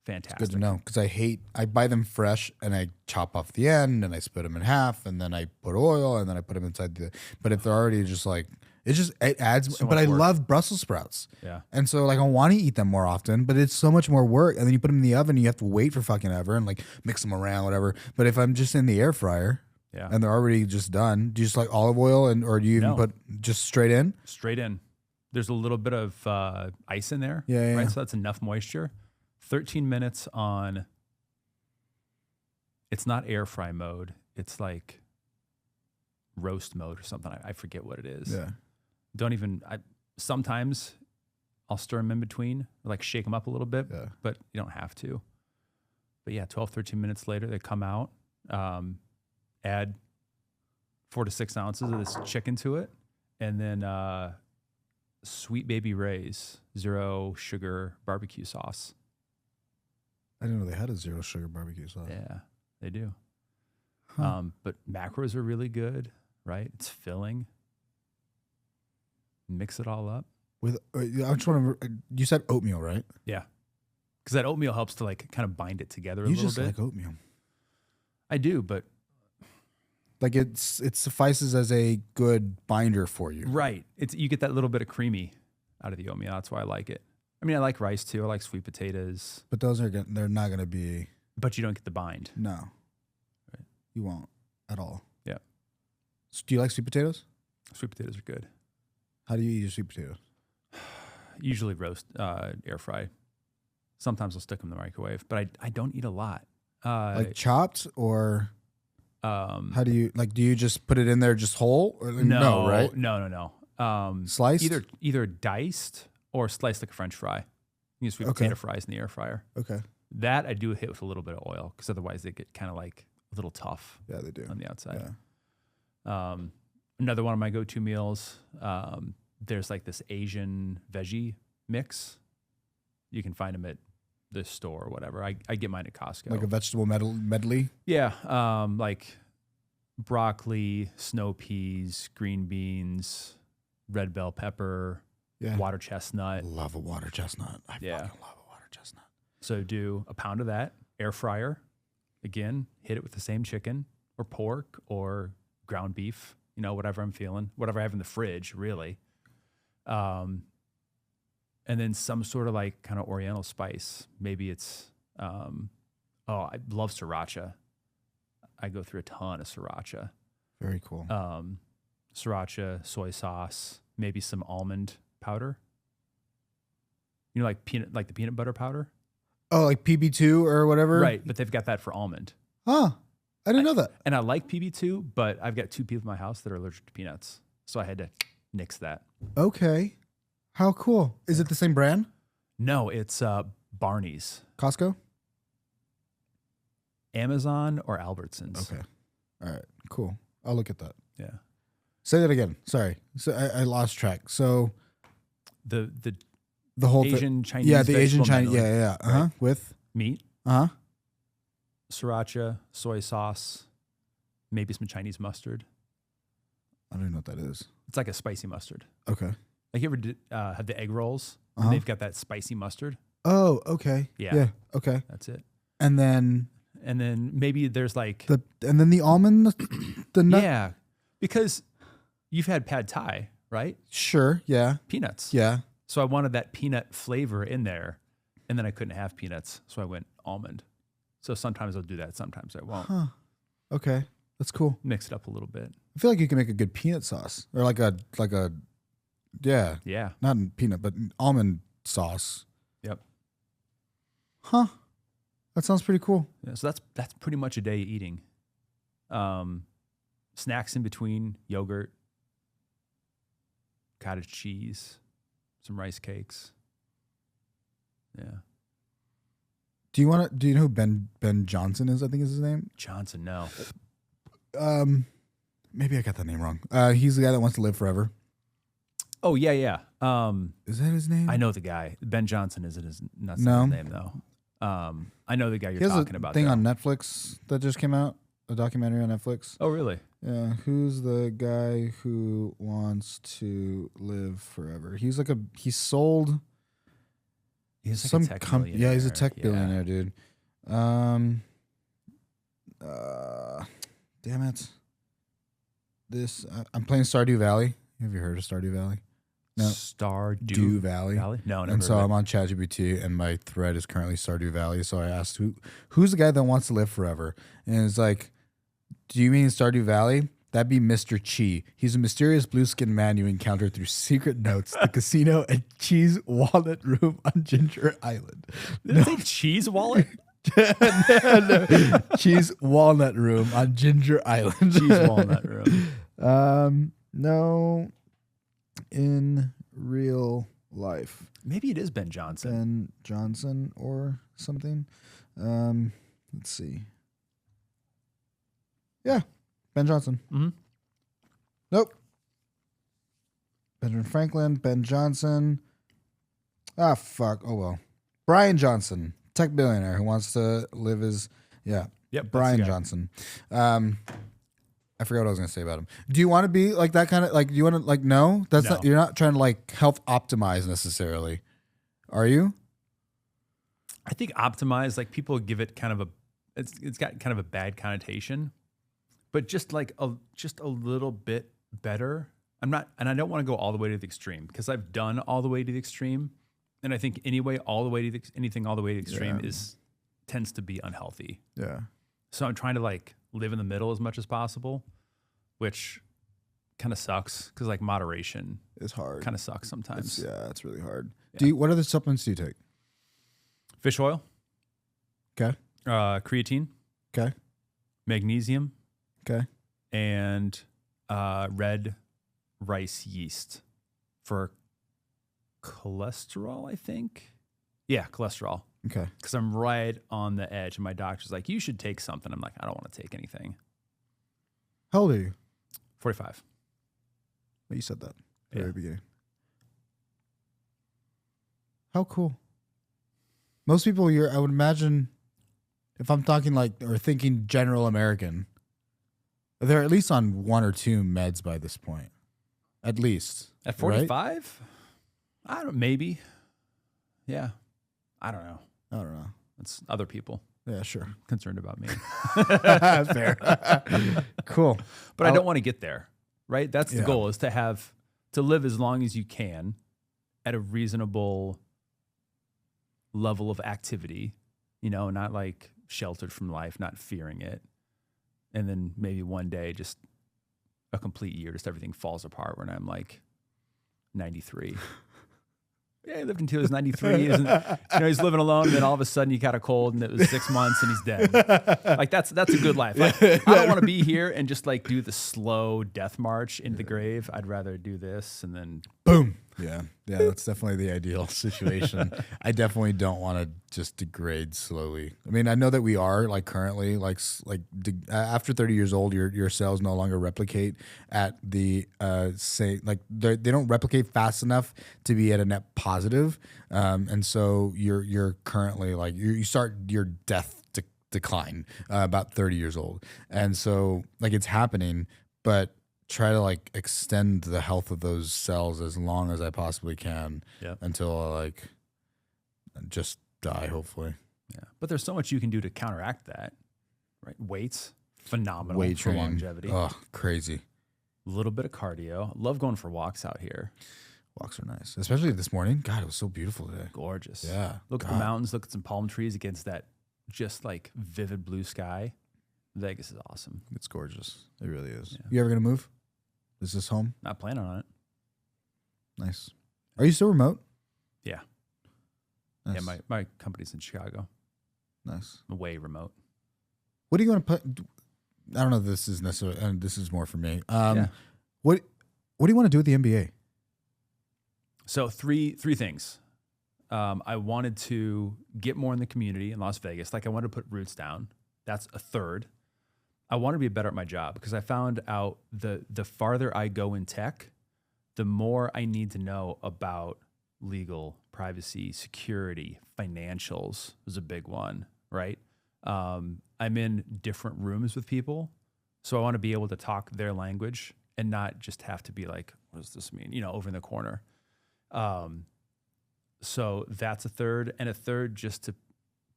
fantastic. Good to know, because I buy them fresh and I chop off the end and I split them in half and then I put oil and then I put them inside but if they're already just like, it adds, so but I much work. love Brussels sprouts. Yeah. And so like I want to eat them more often, but it's so much more work. And then you put them in the oven and you have to wait for fucking ever and like mix them around, whatever. But if I'm just in the air fryer and they're already just done, do you just like olive oil or do you even put just straight in? Straight in. There's a little bit of ice in there. Yeah. Right. So that's enough moisture. 13 minutes on, it's not air fry mode. It's like roast mode or something. I forget what it is. Yeah. Sometimes I'll stir them in between, or like shake them up a little bit, but you don't have to. But yeah, 12, 13 minutes later, they come out, add 4 to 6 ounces of this chicken to it, and then Sweet Baby Ray's 0 sugar barbecue sauce. I didn't know they had a 0 sugar barbecue sauce. Yeah, they do. But macros are really good, right? It's filling. Mix it all up. I just want to. You said oatmeal, right? Yeah, because that oatmeal helps to like kind of bind it together a little bit. You just like oatmeal. I do, but like it suffices as a good binder for you. Right. You get that little bit of creamy out of the oatmeal. That's why I like it. I mean, I like rice too. I like sweet potatoes. But they're not going to be. But you don't get the bind. No. Right. You won't at all. Yeah. So do you like sweet potatoes? Sweet potatoes are good. How do you eat your sweet potatoes? Usually roast, air fry. Sometimes I'll stick them in the microwave, but I don't eat a lot. Like chopped or how do you do you just put it in there just whole? Or, no, right? No. Sliced? Either diced or sliced like a French fry. You use sweet potato fries in the air fryer. Okay. That I do hit with a little bit of oil because otherwise they get kind of like a little tough. Yeah, they do on the outside. Yeah. Another one of my go-to meals. There's like this Asian veggie mix. You can find them at the store or whatever. I get mine at Costco. Like a vegetable medley? Yeah. Like broccoli, snow peas, green beans, red bell pepper, water chestnut. Love a water chestnut. I fucking love a water chestnut. So do a pound of that, air fryer. Again, hit it with the same chicken or pork or ground beef, whatever I'm feeling, whatever I have in the fridge, really. And then some sort of like kind of oriental spice. Maybe it's, I love sriracha. I go through a ton of sriracha. Very cool. Sriracha, soy sauce, maybe some almond powder. Like the peanut butter powder. Oh, like PB2 or whatever? Right, but they've got that for almond. Huh. I didn't know that. And I like PB2, but I've got 2 people in my house that are allergic to peanuts. So I had to nix that. Okay. How cool. Is it the same brand? No, it's Barney's. Costco? Amazon or Albertsons. Okay. All right. Cool. I'll look at that. Yeah. Say that again. Sorry. So I lost track. So the whole Asian Chinese. Yeah, the Asian vegetable Chinese. medley, Yeah. right? With meat, sriracha, soy sauce, maybe some Chinese mustard. I don't even know what that is. It's like a spicy mustard. Okay. Like you ever have the egg rolls? And they've got that spicy mustard. Oh, okay. Yeah. Okay. That's it. And then maybe there's like the almond, the nut. Yeah, because you've had pad thai, right? Sure. Yeah. Peanuts. Yeah. So I wanted that peanut flavor in there, and then I couldn't have peanuts, so I went almond. So sometimes I'll do that, sometimes I won't. Huh. Okay. That's cool. Mix it up a little bit. I feel like you can make a good peanut sauce or like a Yeah. not peanut, but almond sauce. Yep. Huh. That sounds pretty cool. Yeah, so that's pretty much a day eating. Snacks in between, yogurt, cottage cheese, some rice cakes. Yeah. Do you know who Ben Johnson is? I think is his name. Johnson, no. Maybe I got that name wrong. He's the guy that wants to live forever. Oh yeah. Is that his name? I know the guy. Ben Johnson isn't his name though. I know the guy He you're has talking a about. thing though. on Netflix that just came out, a documentary on Netflix. Oh, really? Yeah, who's the guy who wants to live forever? He's like he sold He's like some a tech billionaire. yeah, he's a tech Yeah. billionaire, dude. Damn it. I'm playing Stardew Valley. Have you heard of Stardew Valley? No. Stardew Valley. No, never. And so heard of I'm on ChatGPT, and my thread is currently Stardew Valley. So I asked, who's the guy that wants to live forever? And it's like, do you mean Stardew Valley? That'd be Mr. Chi. He's a mysterious blue-skinned man you encounter through secret notes, the casino, and Chi's walnut room on Ginger Island. Did it say cheese wallet? No. Chi's walnut room on Ginger Island. Cheese walnut room. No, in real life. Maybe it is Ben Johnson. Ben Johnson or something. Let's see. Yeah, Ben Johnson. Mm-hmm. Nope. Benjamin Franklin, Ben Johnson. Ah, fuck. Oh, well. Brian Johnson, tech billionaire who wants to live his, yeah. Yep, Brian Johnson. I forgot what I was going to say about him. Do you want to be like that kind of, like, do you want to, like, no? That's No. not, you're not trying to, like, health optimize necessarily. Are you? I think optimize, like people give it kind of it's got kind of a bad connotation, but just like just a little bit better. I don't want to go all the way to the extreme because I've done all the way to the extreme, and I think anyway, anything all the way to the extreme tends to be unhealthy. Yeah. So I'm trying to like live in the middle as much as possible, which kind of sucks because like moderation It's hard. kind of sucks sometimes. It's really hard. Yeah. What other supplements do you take? Fish oil, Okay. creatine, Okay. magnesium, Okay. and red rice yeast for cholesterol, I think. Yeah, cholesterol. Okay. Because I'm right on the edge, and my doctor's like, you should take something. I'm like, I don't want to take anything. How old are you? 45. Well, you said that at the Yeah. very beginning. How cool. Most people, I would imagine, if I'm talking like, or thinking general American, they're at least on one or two meds by this point. At least. At 45? I don't, maybe. Yeah. I don't know. I don't know. It's other people Yeah, sure. concerned about me. Fair. Cool. But I don't want to get there, right? That's the Yeah. goal, is to live as long as you can at a reasonable level of activity, not like sheltered from life, not fearing it. And then maybe one day, just a complete year, just everything falls apart when I'm like 93. Yeah, he lived until he was 93. He's living alone, and then all of a sudden he got a cold, and it was 6 months, and he's dead. Like that's a good life. Like, I don't want to be here and just like do the slow death march into the grave. I'd rather do this and then boom. Yeah, that's definitely the ideal situation. I definitely don't want to just degrade slowly. I mean, I know that we are like currently after 30 years old, your cells no longer replicate at the they don't replicate fast enough to be at a net positive, and so you're currently like you start your death decline about 30 years old, and so like it's happening, but try to like extend the health of those cells as long as I possibly can until I like just die, hopefully. Yeah. But there's so much you can do to counteract that, right? Weights, phenomenal Weight for training. longevity. Oh, crazy. A little bit of cardio. Love going for walks out here. Walks are nice, especially this morning. God, it was so beautiful today. Gorgeous. Yeah. Look at the mountains, look at some palm trees against that just like vivid blue sky. Vegas is awesome. It's gorgeous. It really is. Yeah. You ever gonna move? Is this home? Not planning on it. Nice. Are you still remote? Yeah. Nice. Yeah, my company's in Chicago. Nice. Way remote. What do you want to put? I don't know if this is necessarily, and this is more for me. Yeah. What do you want to do with the NBA? So three things. I wanted to get more in the community in Las Vegas. Like I wanted to put roots down. That's a third. I want to be better at my job because I found out the farther I go in tech, the more I need to know about legal, privacy, security, financials was a big one, right? I'm in different rooms with people, so I want to be able to talk their language and not just have to be like, what does this mean? Over in the corner. So that's a third, and a third just to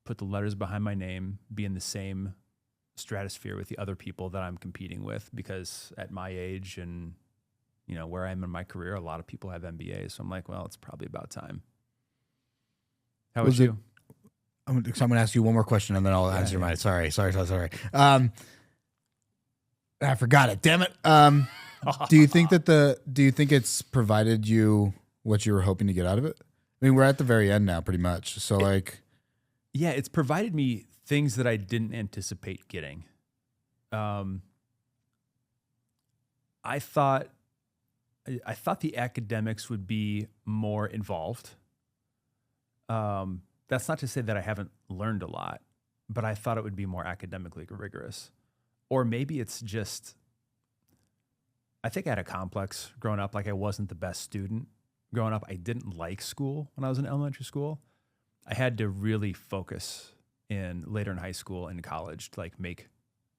put the letters behind my name, be in the same stratosphere with the other people that I'm competing with, because at my age and where I am in my career, a lot of people have MBAs. So I'm like, well, it's probably about time. How about you? I'm going to ask you one more question and then I'll answer mine. Sorry. I forgot it. Damn it. Do you think it's provided you what you were hoping to get out of it? I mean, we're at the very end now, pretty much. So yeah, it's provided me things that I didn't anticipate getting. I thought the academics would be more involved. That's not to say that I haven't learned a lot, but I thought it would be more academically rigorous. Or maybe it's just, I think I had a complex growing up. Like, I wasn't the best student growing up. I didn't like school when I was in elementary school. I had to really focus later in high school and college to make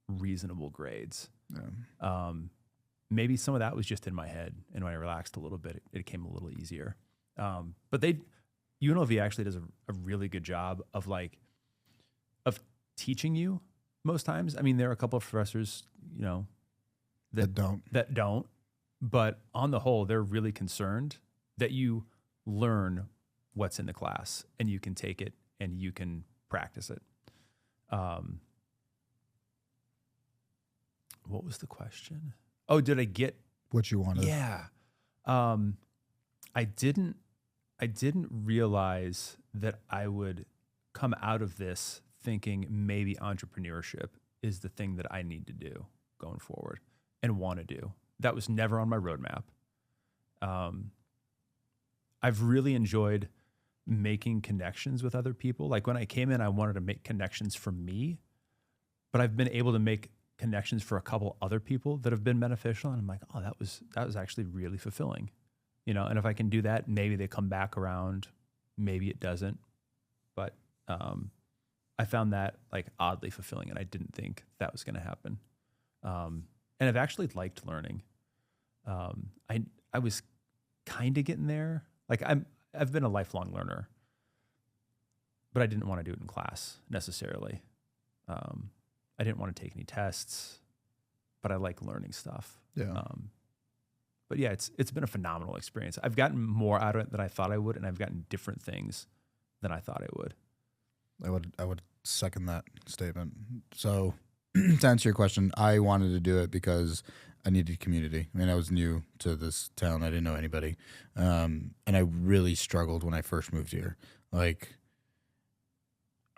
reasonable grades. Yeah. Maybe some of that was just in my head, and when I relaxed a little bit, it came a little easier. But UNLV actually does a really good job of teaching you most times. I mean, there are a couple of professors, that don't, but on the whole, they're really concerned that you learn what's in the class and you can take it and you can practice it. What was the question? Oh, did I get what you wanted? Yeah. I didn't realize that I would come out of this thinking maybe entrepreneurship is the thing that I need to do going forward and want to do. That was never on my roadmap. I've really enjoyed making connections with other people. Like, when I came in, I wanted to make connections for me, but I've been able to make connections for a couple other people that have been beneficial. And I'm like, oh, that was actually really fulfilling. And if I can do that, maybe they come back around, maybe it doesn't. But I found that oddly fulfilling, and I didn't think that was going to happen. And I've actually liked learning. I was kind of getting there. I've been a lifelong learner, but I didn't want to do it in class necessarily. I didn't want to take any tests, but I like learning stuff. Yeah. But yeah, it's been a phenomenal experience. I've gotten more out of it than I thought I would, and I've gotten different things than I thought I would. I would second that statement. So to answer your question, I wanted to do it because I needed community. I mean, I was new to this town. I didn't know anybody. And I really struggled when I first moved here.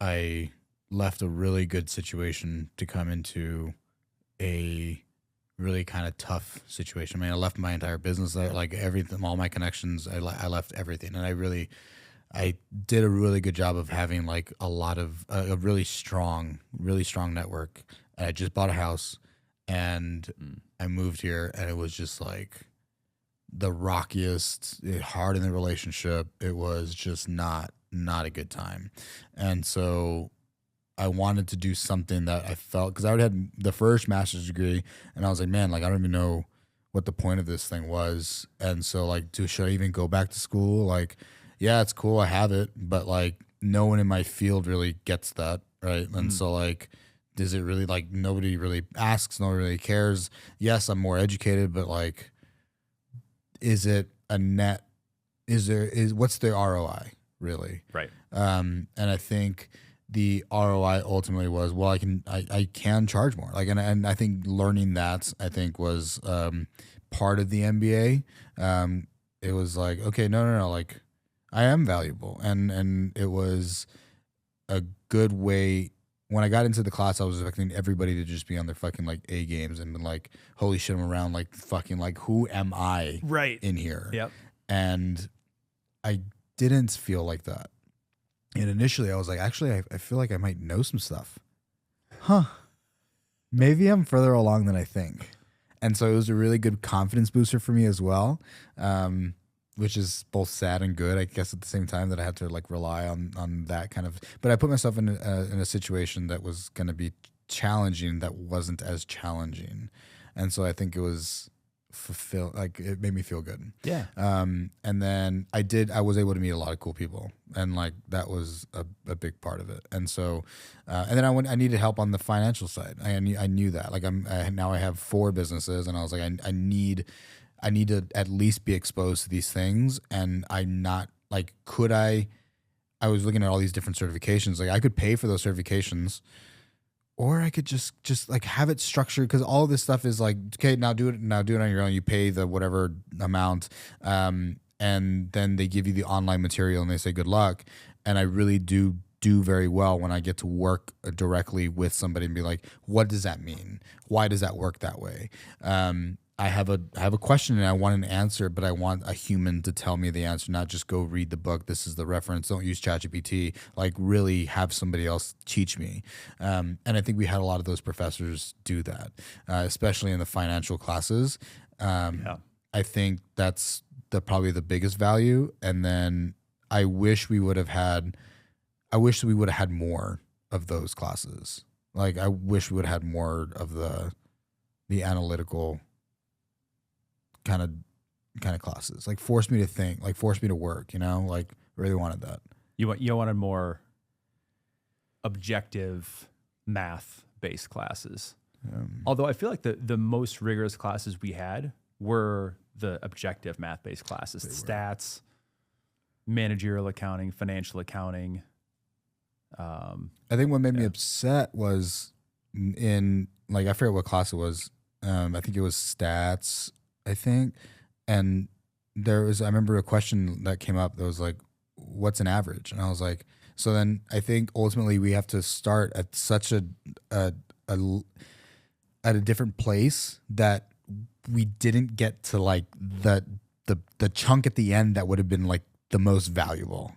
I left a really good situation to come into a really kind of tough situation. I mean, I left my entire business, everything, all my connections. I left everything, and I did a really good job of having a lot of a really strong network. And I just bought a house, and I moved here, and it was just the rockiest, hard in the relationship. It was just not a good time, and so I wanted to do something that I felt, because I already had the first master's degree, and I was like, man, I don't even know what the point of this thing was. And so should I even go back to school? Yeah, it's cool, I have it, but no one in my field really gets that, right? And so does it really, nobody really asks, nobody really cares. Yes, I'm more educated, but is it a net? What's the ROI really? Right. And I think the ROI ultimately was, well, I can charge more. And I think learning that, I think, was part of the MBA. It was okay, no, I am valuable. And it was a good way. When I got into the class, I was expecting everybody to just be on their fucking A games and been holy shit, I'm around who am I in here? Yep. And I didn't feel like that. And initially I was actually, I feel like I might know some stuff. Maybe I'm further along than I think. And so it was a really good confidence booster for me as well. which is both sad and good, I guess, at the same time, that I had to like rely on that kind of. But I put myself in a situation that was going to be challenging that wasn't as challenging, and so I think it was like it made me feel good. Yeah. And then I was able to meet a lot of cool people, and like that was a big part of it. And so, and then I needed help on the financial side. I knew that. Like now I have 4 businesses, and I was like, I need to at least be exposed to these things. And I'm not like, I was looking at all these different certifications. Like I could pay for those certifications, or I could just like have it structured, because all this stuff is like, okay, now do it on your own. You pay the whatever amount, and then they give you the online material and they say good luck. And I really do very well when I get to work directly with somebody and be like, what does that mean? Why does that work that way? I have a question and I want an answer, but I want a human to tell me the answer, not just go read the book. This is the reference. Don't use ChatGPT. Like really have somebody else teach me. And I think we had a lot of those professors do that, especially in the financial classes. I think that's probably the biggest value. And then I wish we would have had more of those classes. Like I wish we would have had more of the analytical kind of classes, like force me to think, like force me to work, like really wanted that. You wanted more objective math based classes. Although I feel like the most rigorous classes we had were the objective math based classes, stats, managerial accounting, financial accounting. I think what made me upset was in like, I forget what class it was. I think it was stats, and I remember a question that came up that was like, what's an average? And I was like, so then I think ultimately we have to start at such at a different place that we didn't get to like the chunk at the end that would have been like the most valuable,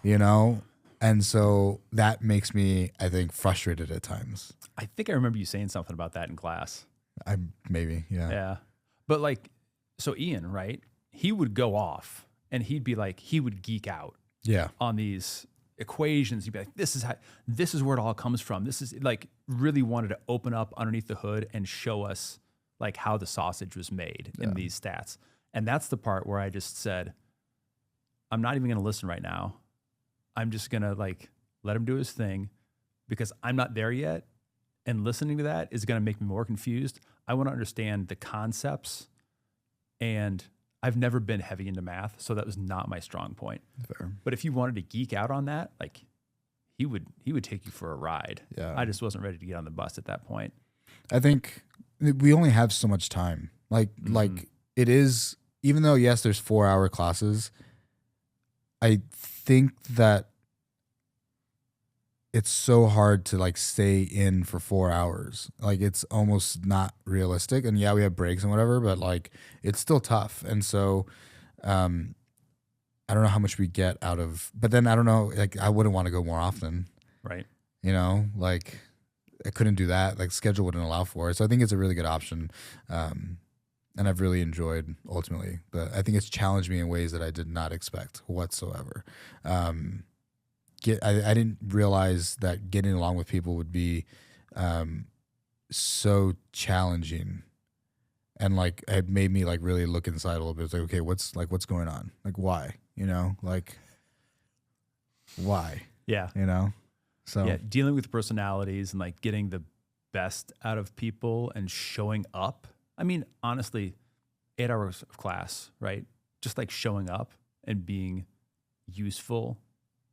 And so that makes me, I think, frustrated at times. I think I remember you saying something about that in class. Maybe, yeah. Yeah. But like, so Ian, right? He would go off and he would geek out on these equations. He'd be like, this is where it all comes from. This is like, really wanted to open up underneath the hood and show us like how the sausage was made in these stats. And that's the part where I just said, I'm not even going to listen right now. I'm just going to like, let him do his thing, because I'm not there yet. And listening to that is going to make me more confused. I want to understand the concepts, and I've never been heavy into math, so that was not my strong point. Fair. But if you wanted to geek out on that, like he would take you for a ride. Yeah. I just wasn't ready to get on the bus at that point. I think we only have so much time. Like it is, even though yes, there's 4-hour classes, I think that it's so hard to like stay in for 4 hours. Like it's almost not realistic. And yeah, we have breaks and whatever, but like it's still tough. And so I don't know how much we get out of, but then I don't know, like I wouldn't want to go more often. Right. Like I couldn't do that. Like schedule wouldn't allow for it. So I think it's a really good option. And I've really enjoyed ultimately, but I think it's challenged me in ways that I did not expect whatsoever. I didn't realize that getting along with people would be so challenging, and like it made me like really look inside a little bit. It's like, okay, what's going on? Like why? Like why? Yeah. So yeah, dealing with personalities and like getting the best out of people and showing up. I mean, honestly, 8 hours of class, right? Just like showing up and being useful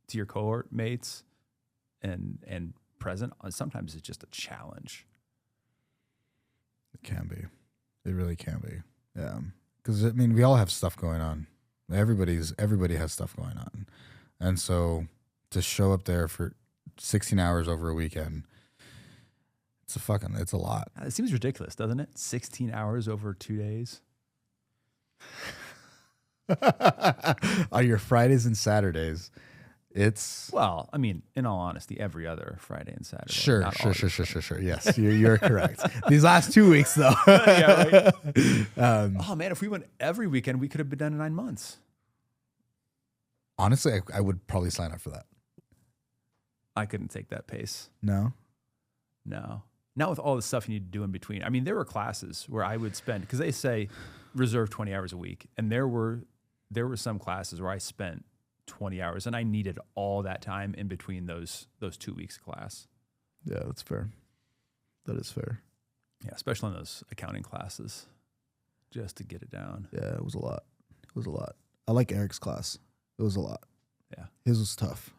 to your cohort mates and present, sometimes it's just a challenge. It can be. It really can be. Yeah. Because I mean, we all have stuff going on. Everybody has stuff going on. And so to show up there for 16 hours over a weekend, it's a lot. It seems ridiculous, doesn't it? 16 hours over 2 days. On your Fridays and Saturdays. It's Well, I mean, in all honesty, every other Friday and Saturday. sure. not all of Sure. Yes, you're correct. These last 2 weeks, though. Yeah, right. Oh man, if we went every weekend, we could have been done in 9 months. Honestly, I would probably sign up for that. I couldn't take that pace. No. Not with all the stuff you need to do in between. I mean, there were classes where I would spend, because they say reserve 20 hours a week, and there were some classes where I spent 20 hours, and I needed all that time in between those 2 weeks of class. Yeah, that's fair. That is fair. Yeah, especially in those accounting classes, just to get it down. Yeah, it was a lot. I like Eric's class. It was a lot. Yeah. His was tough.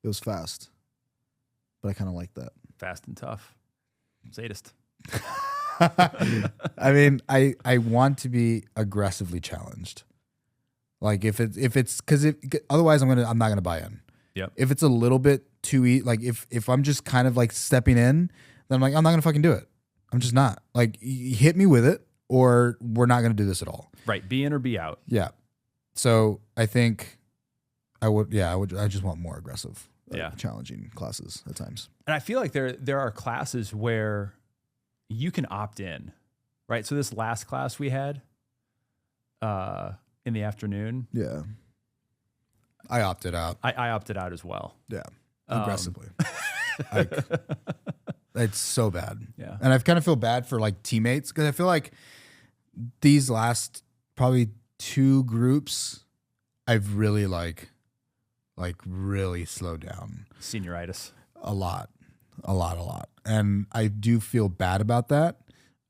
It was fast, but I kind of like that. Fast and tough. Sadist. I mean, I want to be aggressively challenged. Like if it's because otherwise I'm not gonna buy in. Yep. If it's a little bit too like if I'm just kind of like stepping in, then I'm like, I'm not gonna fucking do it. I'm just not. Like, hit me with it, or we're not gonna do this at all. Right. Be in or be out. Yeah. So I think I would. I just want more aggressive. Challenging classes at times. And I feel like there are classes where you can opt in, right? So this last class we had in the afternoon. Yeah. I opted out. I opted out as well. Yeah. Aggressively. It's so bad. Yeah. And I kind of feel bad for like teammates, because I feel like these last probably 2 groups I've really like really slowed down. Senioritis. A lot. And I do feel bad about that.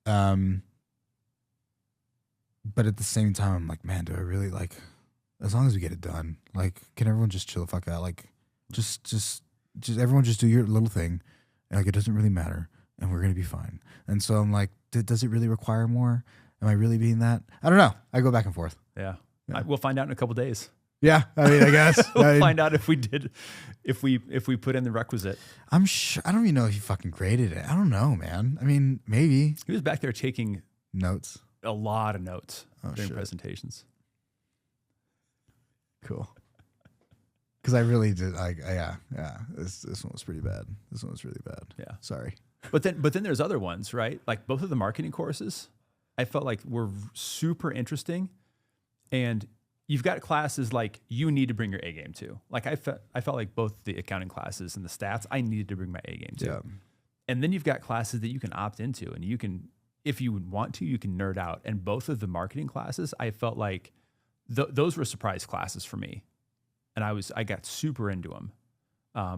But at the same time, I'm like, man, do I really like, as long as we get it done, like, can everyone just chill the fuck out? Like, just everyone just do your little thing. Like, it doesn't really matter, and we're going to be fine. And so I'm like, does it really require more? Am I really being that? I don't know. I go back and forth. Yeah. We'll find out in a couple days. Yeah, I mean, I guess we'll find out if we put in the requisite. I'm sure. I don't even know if he fucking graded it. I don't know, man. I mean, maybe he was back there taking notes, a lot of notes during shit. Presentations. Cool. Because I really did. Yeah. This one was pretty bad. Yeah. Sorry. But then there's other ones, right? Like both of the marketing courses, I felt like were super interesting, and you've got classes like you need to bring your A game to. Like I felt like both the accounting classes and the stats, I needed to bring my A game to. Yeah. And then you've got classes that you can opt into, and you can, if you want to, you can nerd out. And both of the marketing classes, I felt like those were surprise classes for me. And I got super into them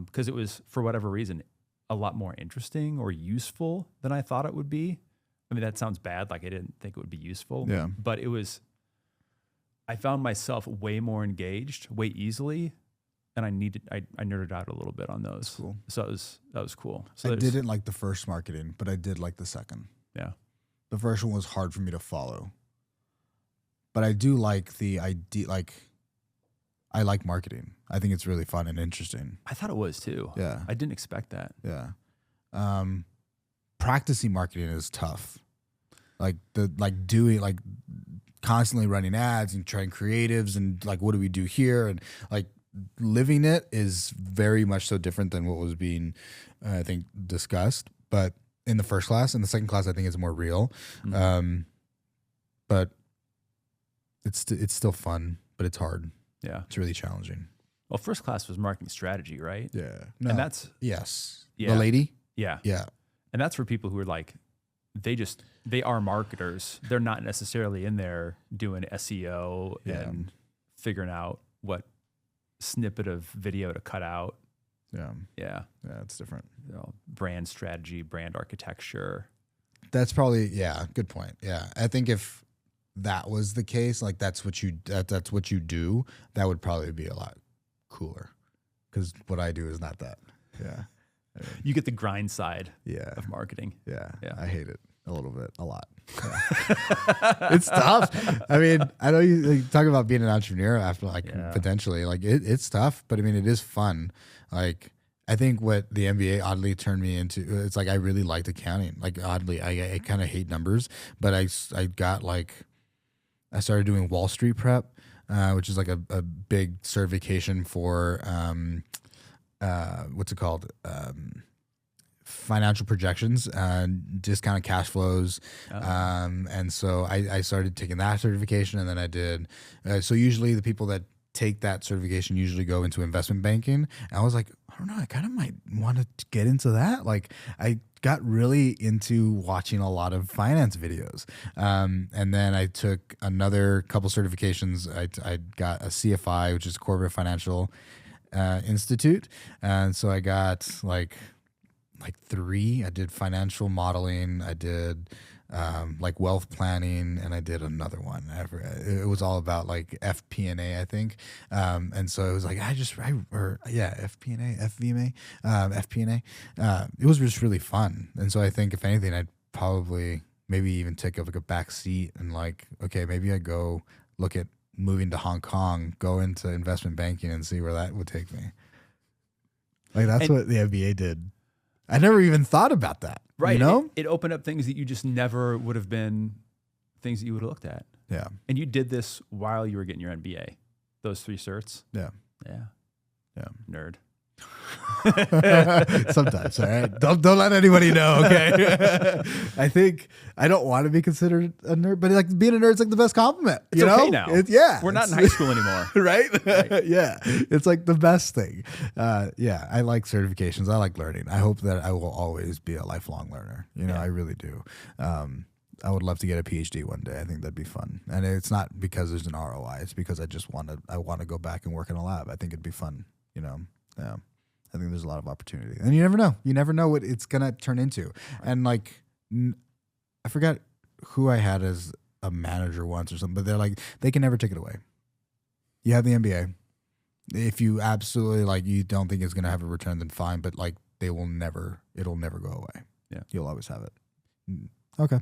because it was, for whatever reason, a lot more interesting or useful than I thought it would be. I mean, that sounds bad. Like I didn't think it would be useful. Yeah. But it was, I found myself way more engaged, way easily, and I nerded out a little bit on those. Cool. So that was cool. So I didn't like the first marketing, but I did like the second. Yeah. The first one was hard for me to follow, but I do like the idea. Like, I like marketing. I think it's really fun and interesting. I thought it was too. Yeah. I didn't expect that. Yeah. Practicing marketing is tough. Doing constantly running ads and trying creatives and like, what do we do here? And like living it is very much so different than what was being, I think, discussed. But in the first class, in the second class, I think it's more real. Mm-hmm. But it's still fun, but it's hard. Yeah. It's really challenging. Well, first class was marketing strategy, right? Yeah. No. And that's, yes. Yeah. The lady? Yeah. Yeah. And that's for people who are like, they are marketers. They're not necessarily in there doing SEO and figuring out what snippet of video to cut out. Yeah. Yeah. Yeah, it's different. You know, brand strategy, brand architecture. That's probably, good point. Yeah. I think if that was the case, like that's what you do, that would probably be a lot cooler. Because what I do is not that. Yeah. You get the grind side of marketing. Yeah. Yeah. I hate it a little bit, a lot. Yeah. It's tough. I mean, I know you talk about being an entrepreneur after potentially like it's tough, but I mean, it is fun. Like, I think what the MBA oddly turned me into, it's like, I really liked accounting. Like oddly, I kind of hate numbers, but I started doing Wall Street prep. which is like a big certification for what's it called? Financial projections, discounted cash flows. And so I started taking that certification, and then I did. So usually the people that take that certification usually go into investment banking. And I was like, I don't know, I kind of might want to get into that. Like I got really into watching a lot of finance videos. And then I took another couple certifications. I got a CFI, which is Corporate Financial Institute. And so I got like 3. I did financial modeling. I did like wealth planning, and I did another one. It was all about like FP&A, I think. And so it was like FP&A. It was just really fun. And so I think if anything, I'd probably maybe even take like a back seat and like, okay, maybe I go look at moving to Hong Kong, go into investment banking, and see where that would take me. Like that's what the MBA did. I never even thought about that. Right. You know? It opened up things that you just never would have been things that you would have looked at. Yeah. And you did this while you were getting your MBA, those 3 certs. Yeah. Yeah. Yeah. Nerd. Sometimes, all right. Don't let anybody know, okay? I think I don't want to be considered a nerd, but like being a nerd's like the best compliment. It's you know? okay now. We're not in high school anymore. Right? Yeah. It's like the best thing. Yeah. I like certifications. I like learning. I hope that I will always be a lifelong learner. You know, I really do. I would love to get a PhD one day. I think that'd be fun. And it's not because there's an ROI. It's because I want to go back and work in a lab. I think it'd be fun, you know? Yeah. I think there's a lot of opportunity, and you never know. You never know what it's gonna turn into. And like, I forgot who I had as a manager once or something, but they're like, they can never take it away. You have the MBA. If you absolutely like, you don't think it's gonna have a return, then fine. But like, it'll never go away. Yeah, you'll always have it. Okay,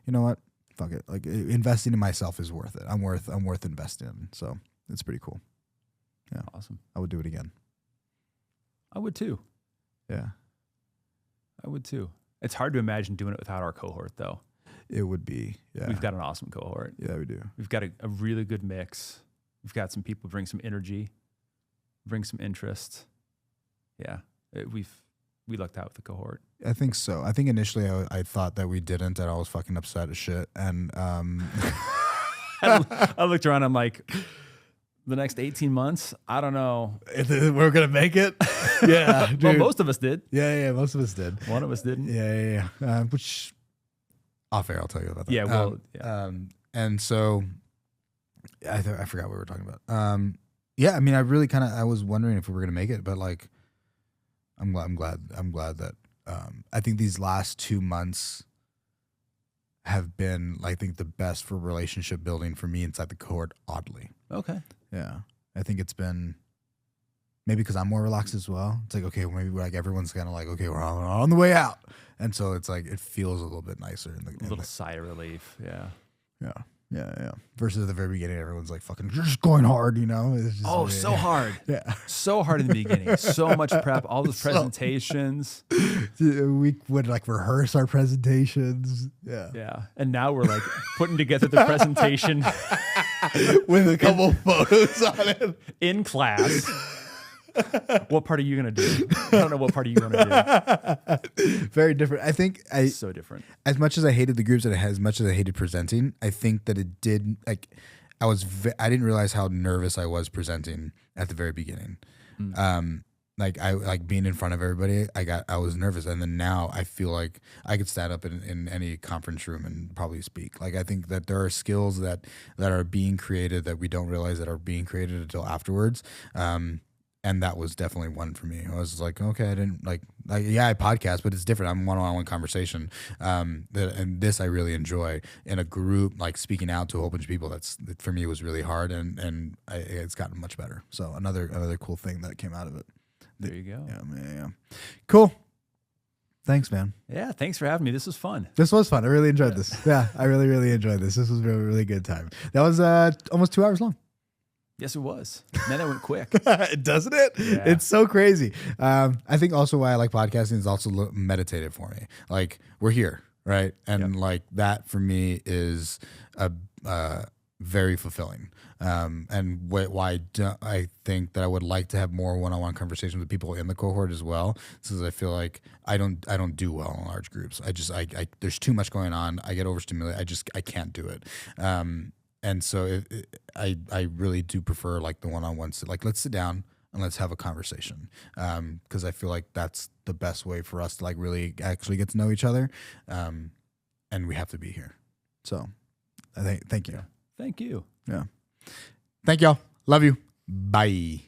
you know what? Fuck it. Like investing in myself is worth it. I'm worth investing in. So it's pretty cool. Yeah, awesome. I would do it again. I would too. Yeah. I would too. It's hard to imagine doing it without our cohort, though. It would be. Yeah. We've got an awesome cohort. Yeah, we do. We've got a really good mix. We've got some people bring some energy, bring some interest. Yeah. We lucked out with the cohort. I think so. I think initially I thought that we didn't, and I was fucking upset as shit. And I looked around, I'm like, the next 18 months, I don't know. We're going to make it? Yeah. Dude. Well, most of us did. Yeah, most of us did. One of us didn't. Yeah. Which, off air, I'll tell you about that. Yeah, well, and so, I forgot what we were talking about. Yeah, I mean, I really I was wondering if we were going to make it, but like, I'm glad that, I think these last 2 months have been, I think, the best for relationship building for me inside the cohort, oddly. Okay. Yeah. I think it's been maybe because I'm more relaxed as well. It's like, okay, maybe like everyone's kind of like, okay, we're on the way out. And so it's like, it feels a little bit nicer. A little sigh of relief. Yeah. Yeah. Versus at the very beginning, everyone's like fucking just going hard, you know? It's just, so hard. Yeah. So hard in the beginning. So much prep, all those presentations. We would like rehearse our presentations. Yeah. Yeah. And now we're like putting together the presentation with a couple photos on it. In class. What part are you going to do? I don't know what part are you going to do. Very different. I think so different. As much as I hated the groups and as much as I hated presenting, I think that it did, like, I didn't realize how nervous I was presenting at the very beginning. Like being in front of everybody, I was nervous. And then now I feel like I could stand up in any conference room and probably speak. Like, I think that there are skills that are being created that we don't realize that are being created until afterwards. And that was definitely one for me. I was like, okay, I didn't I podcast, but it's different. I'm one-on-one conversation. And this I really enjoy in a group, like speaking out to a whole bunch of people. That for me was really hard, and it's gotten much better. So another cool thing that came out of it. There you go. Yeah. Cool. Thanks, man. Yeah, thanks for having me. This was fun. This was fun. I really enjoyed this. Yeah, I really, really enjoyed this. This was a really, really good time. That was almost 2 hours long. Yes, it was. Man, that went quick. Doesn't it? Yeah. It's so crazy. I think also why I like podcasting is also meditative for me. Like, we're here, right? And like that for me is a very fulfilling. And why I think that I would like to have more one-on-one conversations with people in the cohort as well, since I feel like I don't do well in large groups. I there's too much going on. I get overstimulated. I can't do it. And so I really do prefer like the one-on-ones. Like, let's sit down and let's have a conversation. Because I feel like that's the best way for us to like really actually get to know each other. And we have to be here. So thank you. Thank you. Yeah. Thank y'all. Love you. Bye.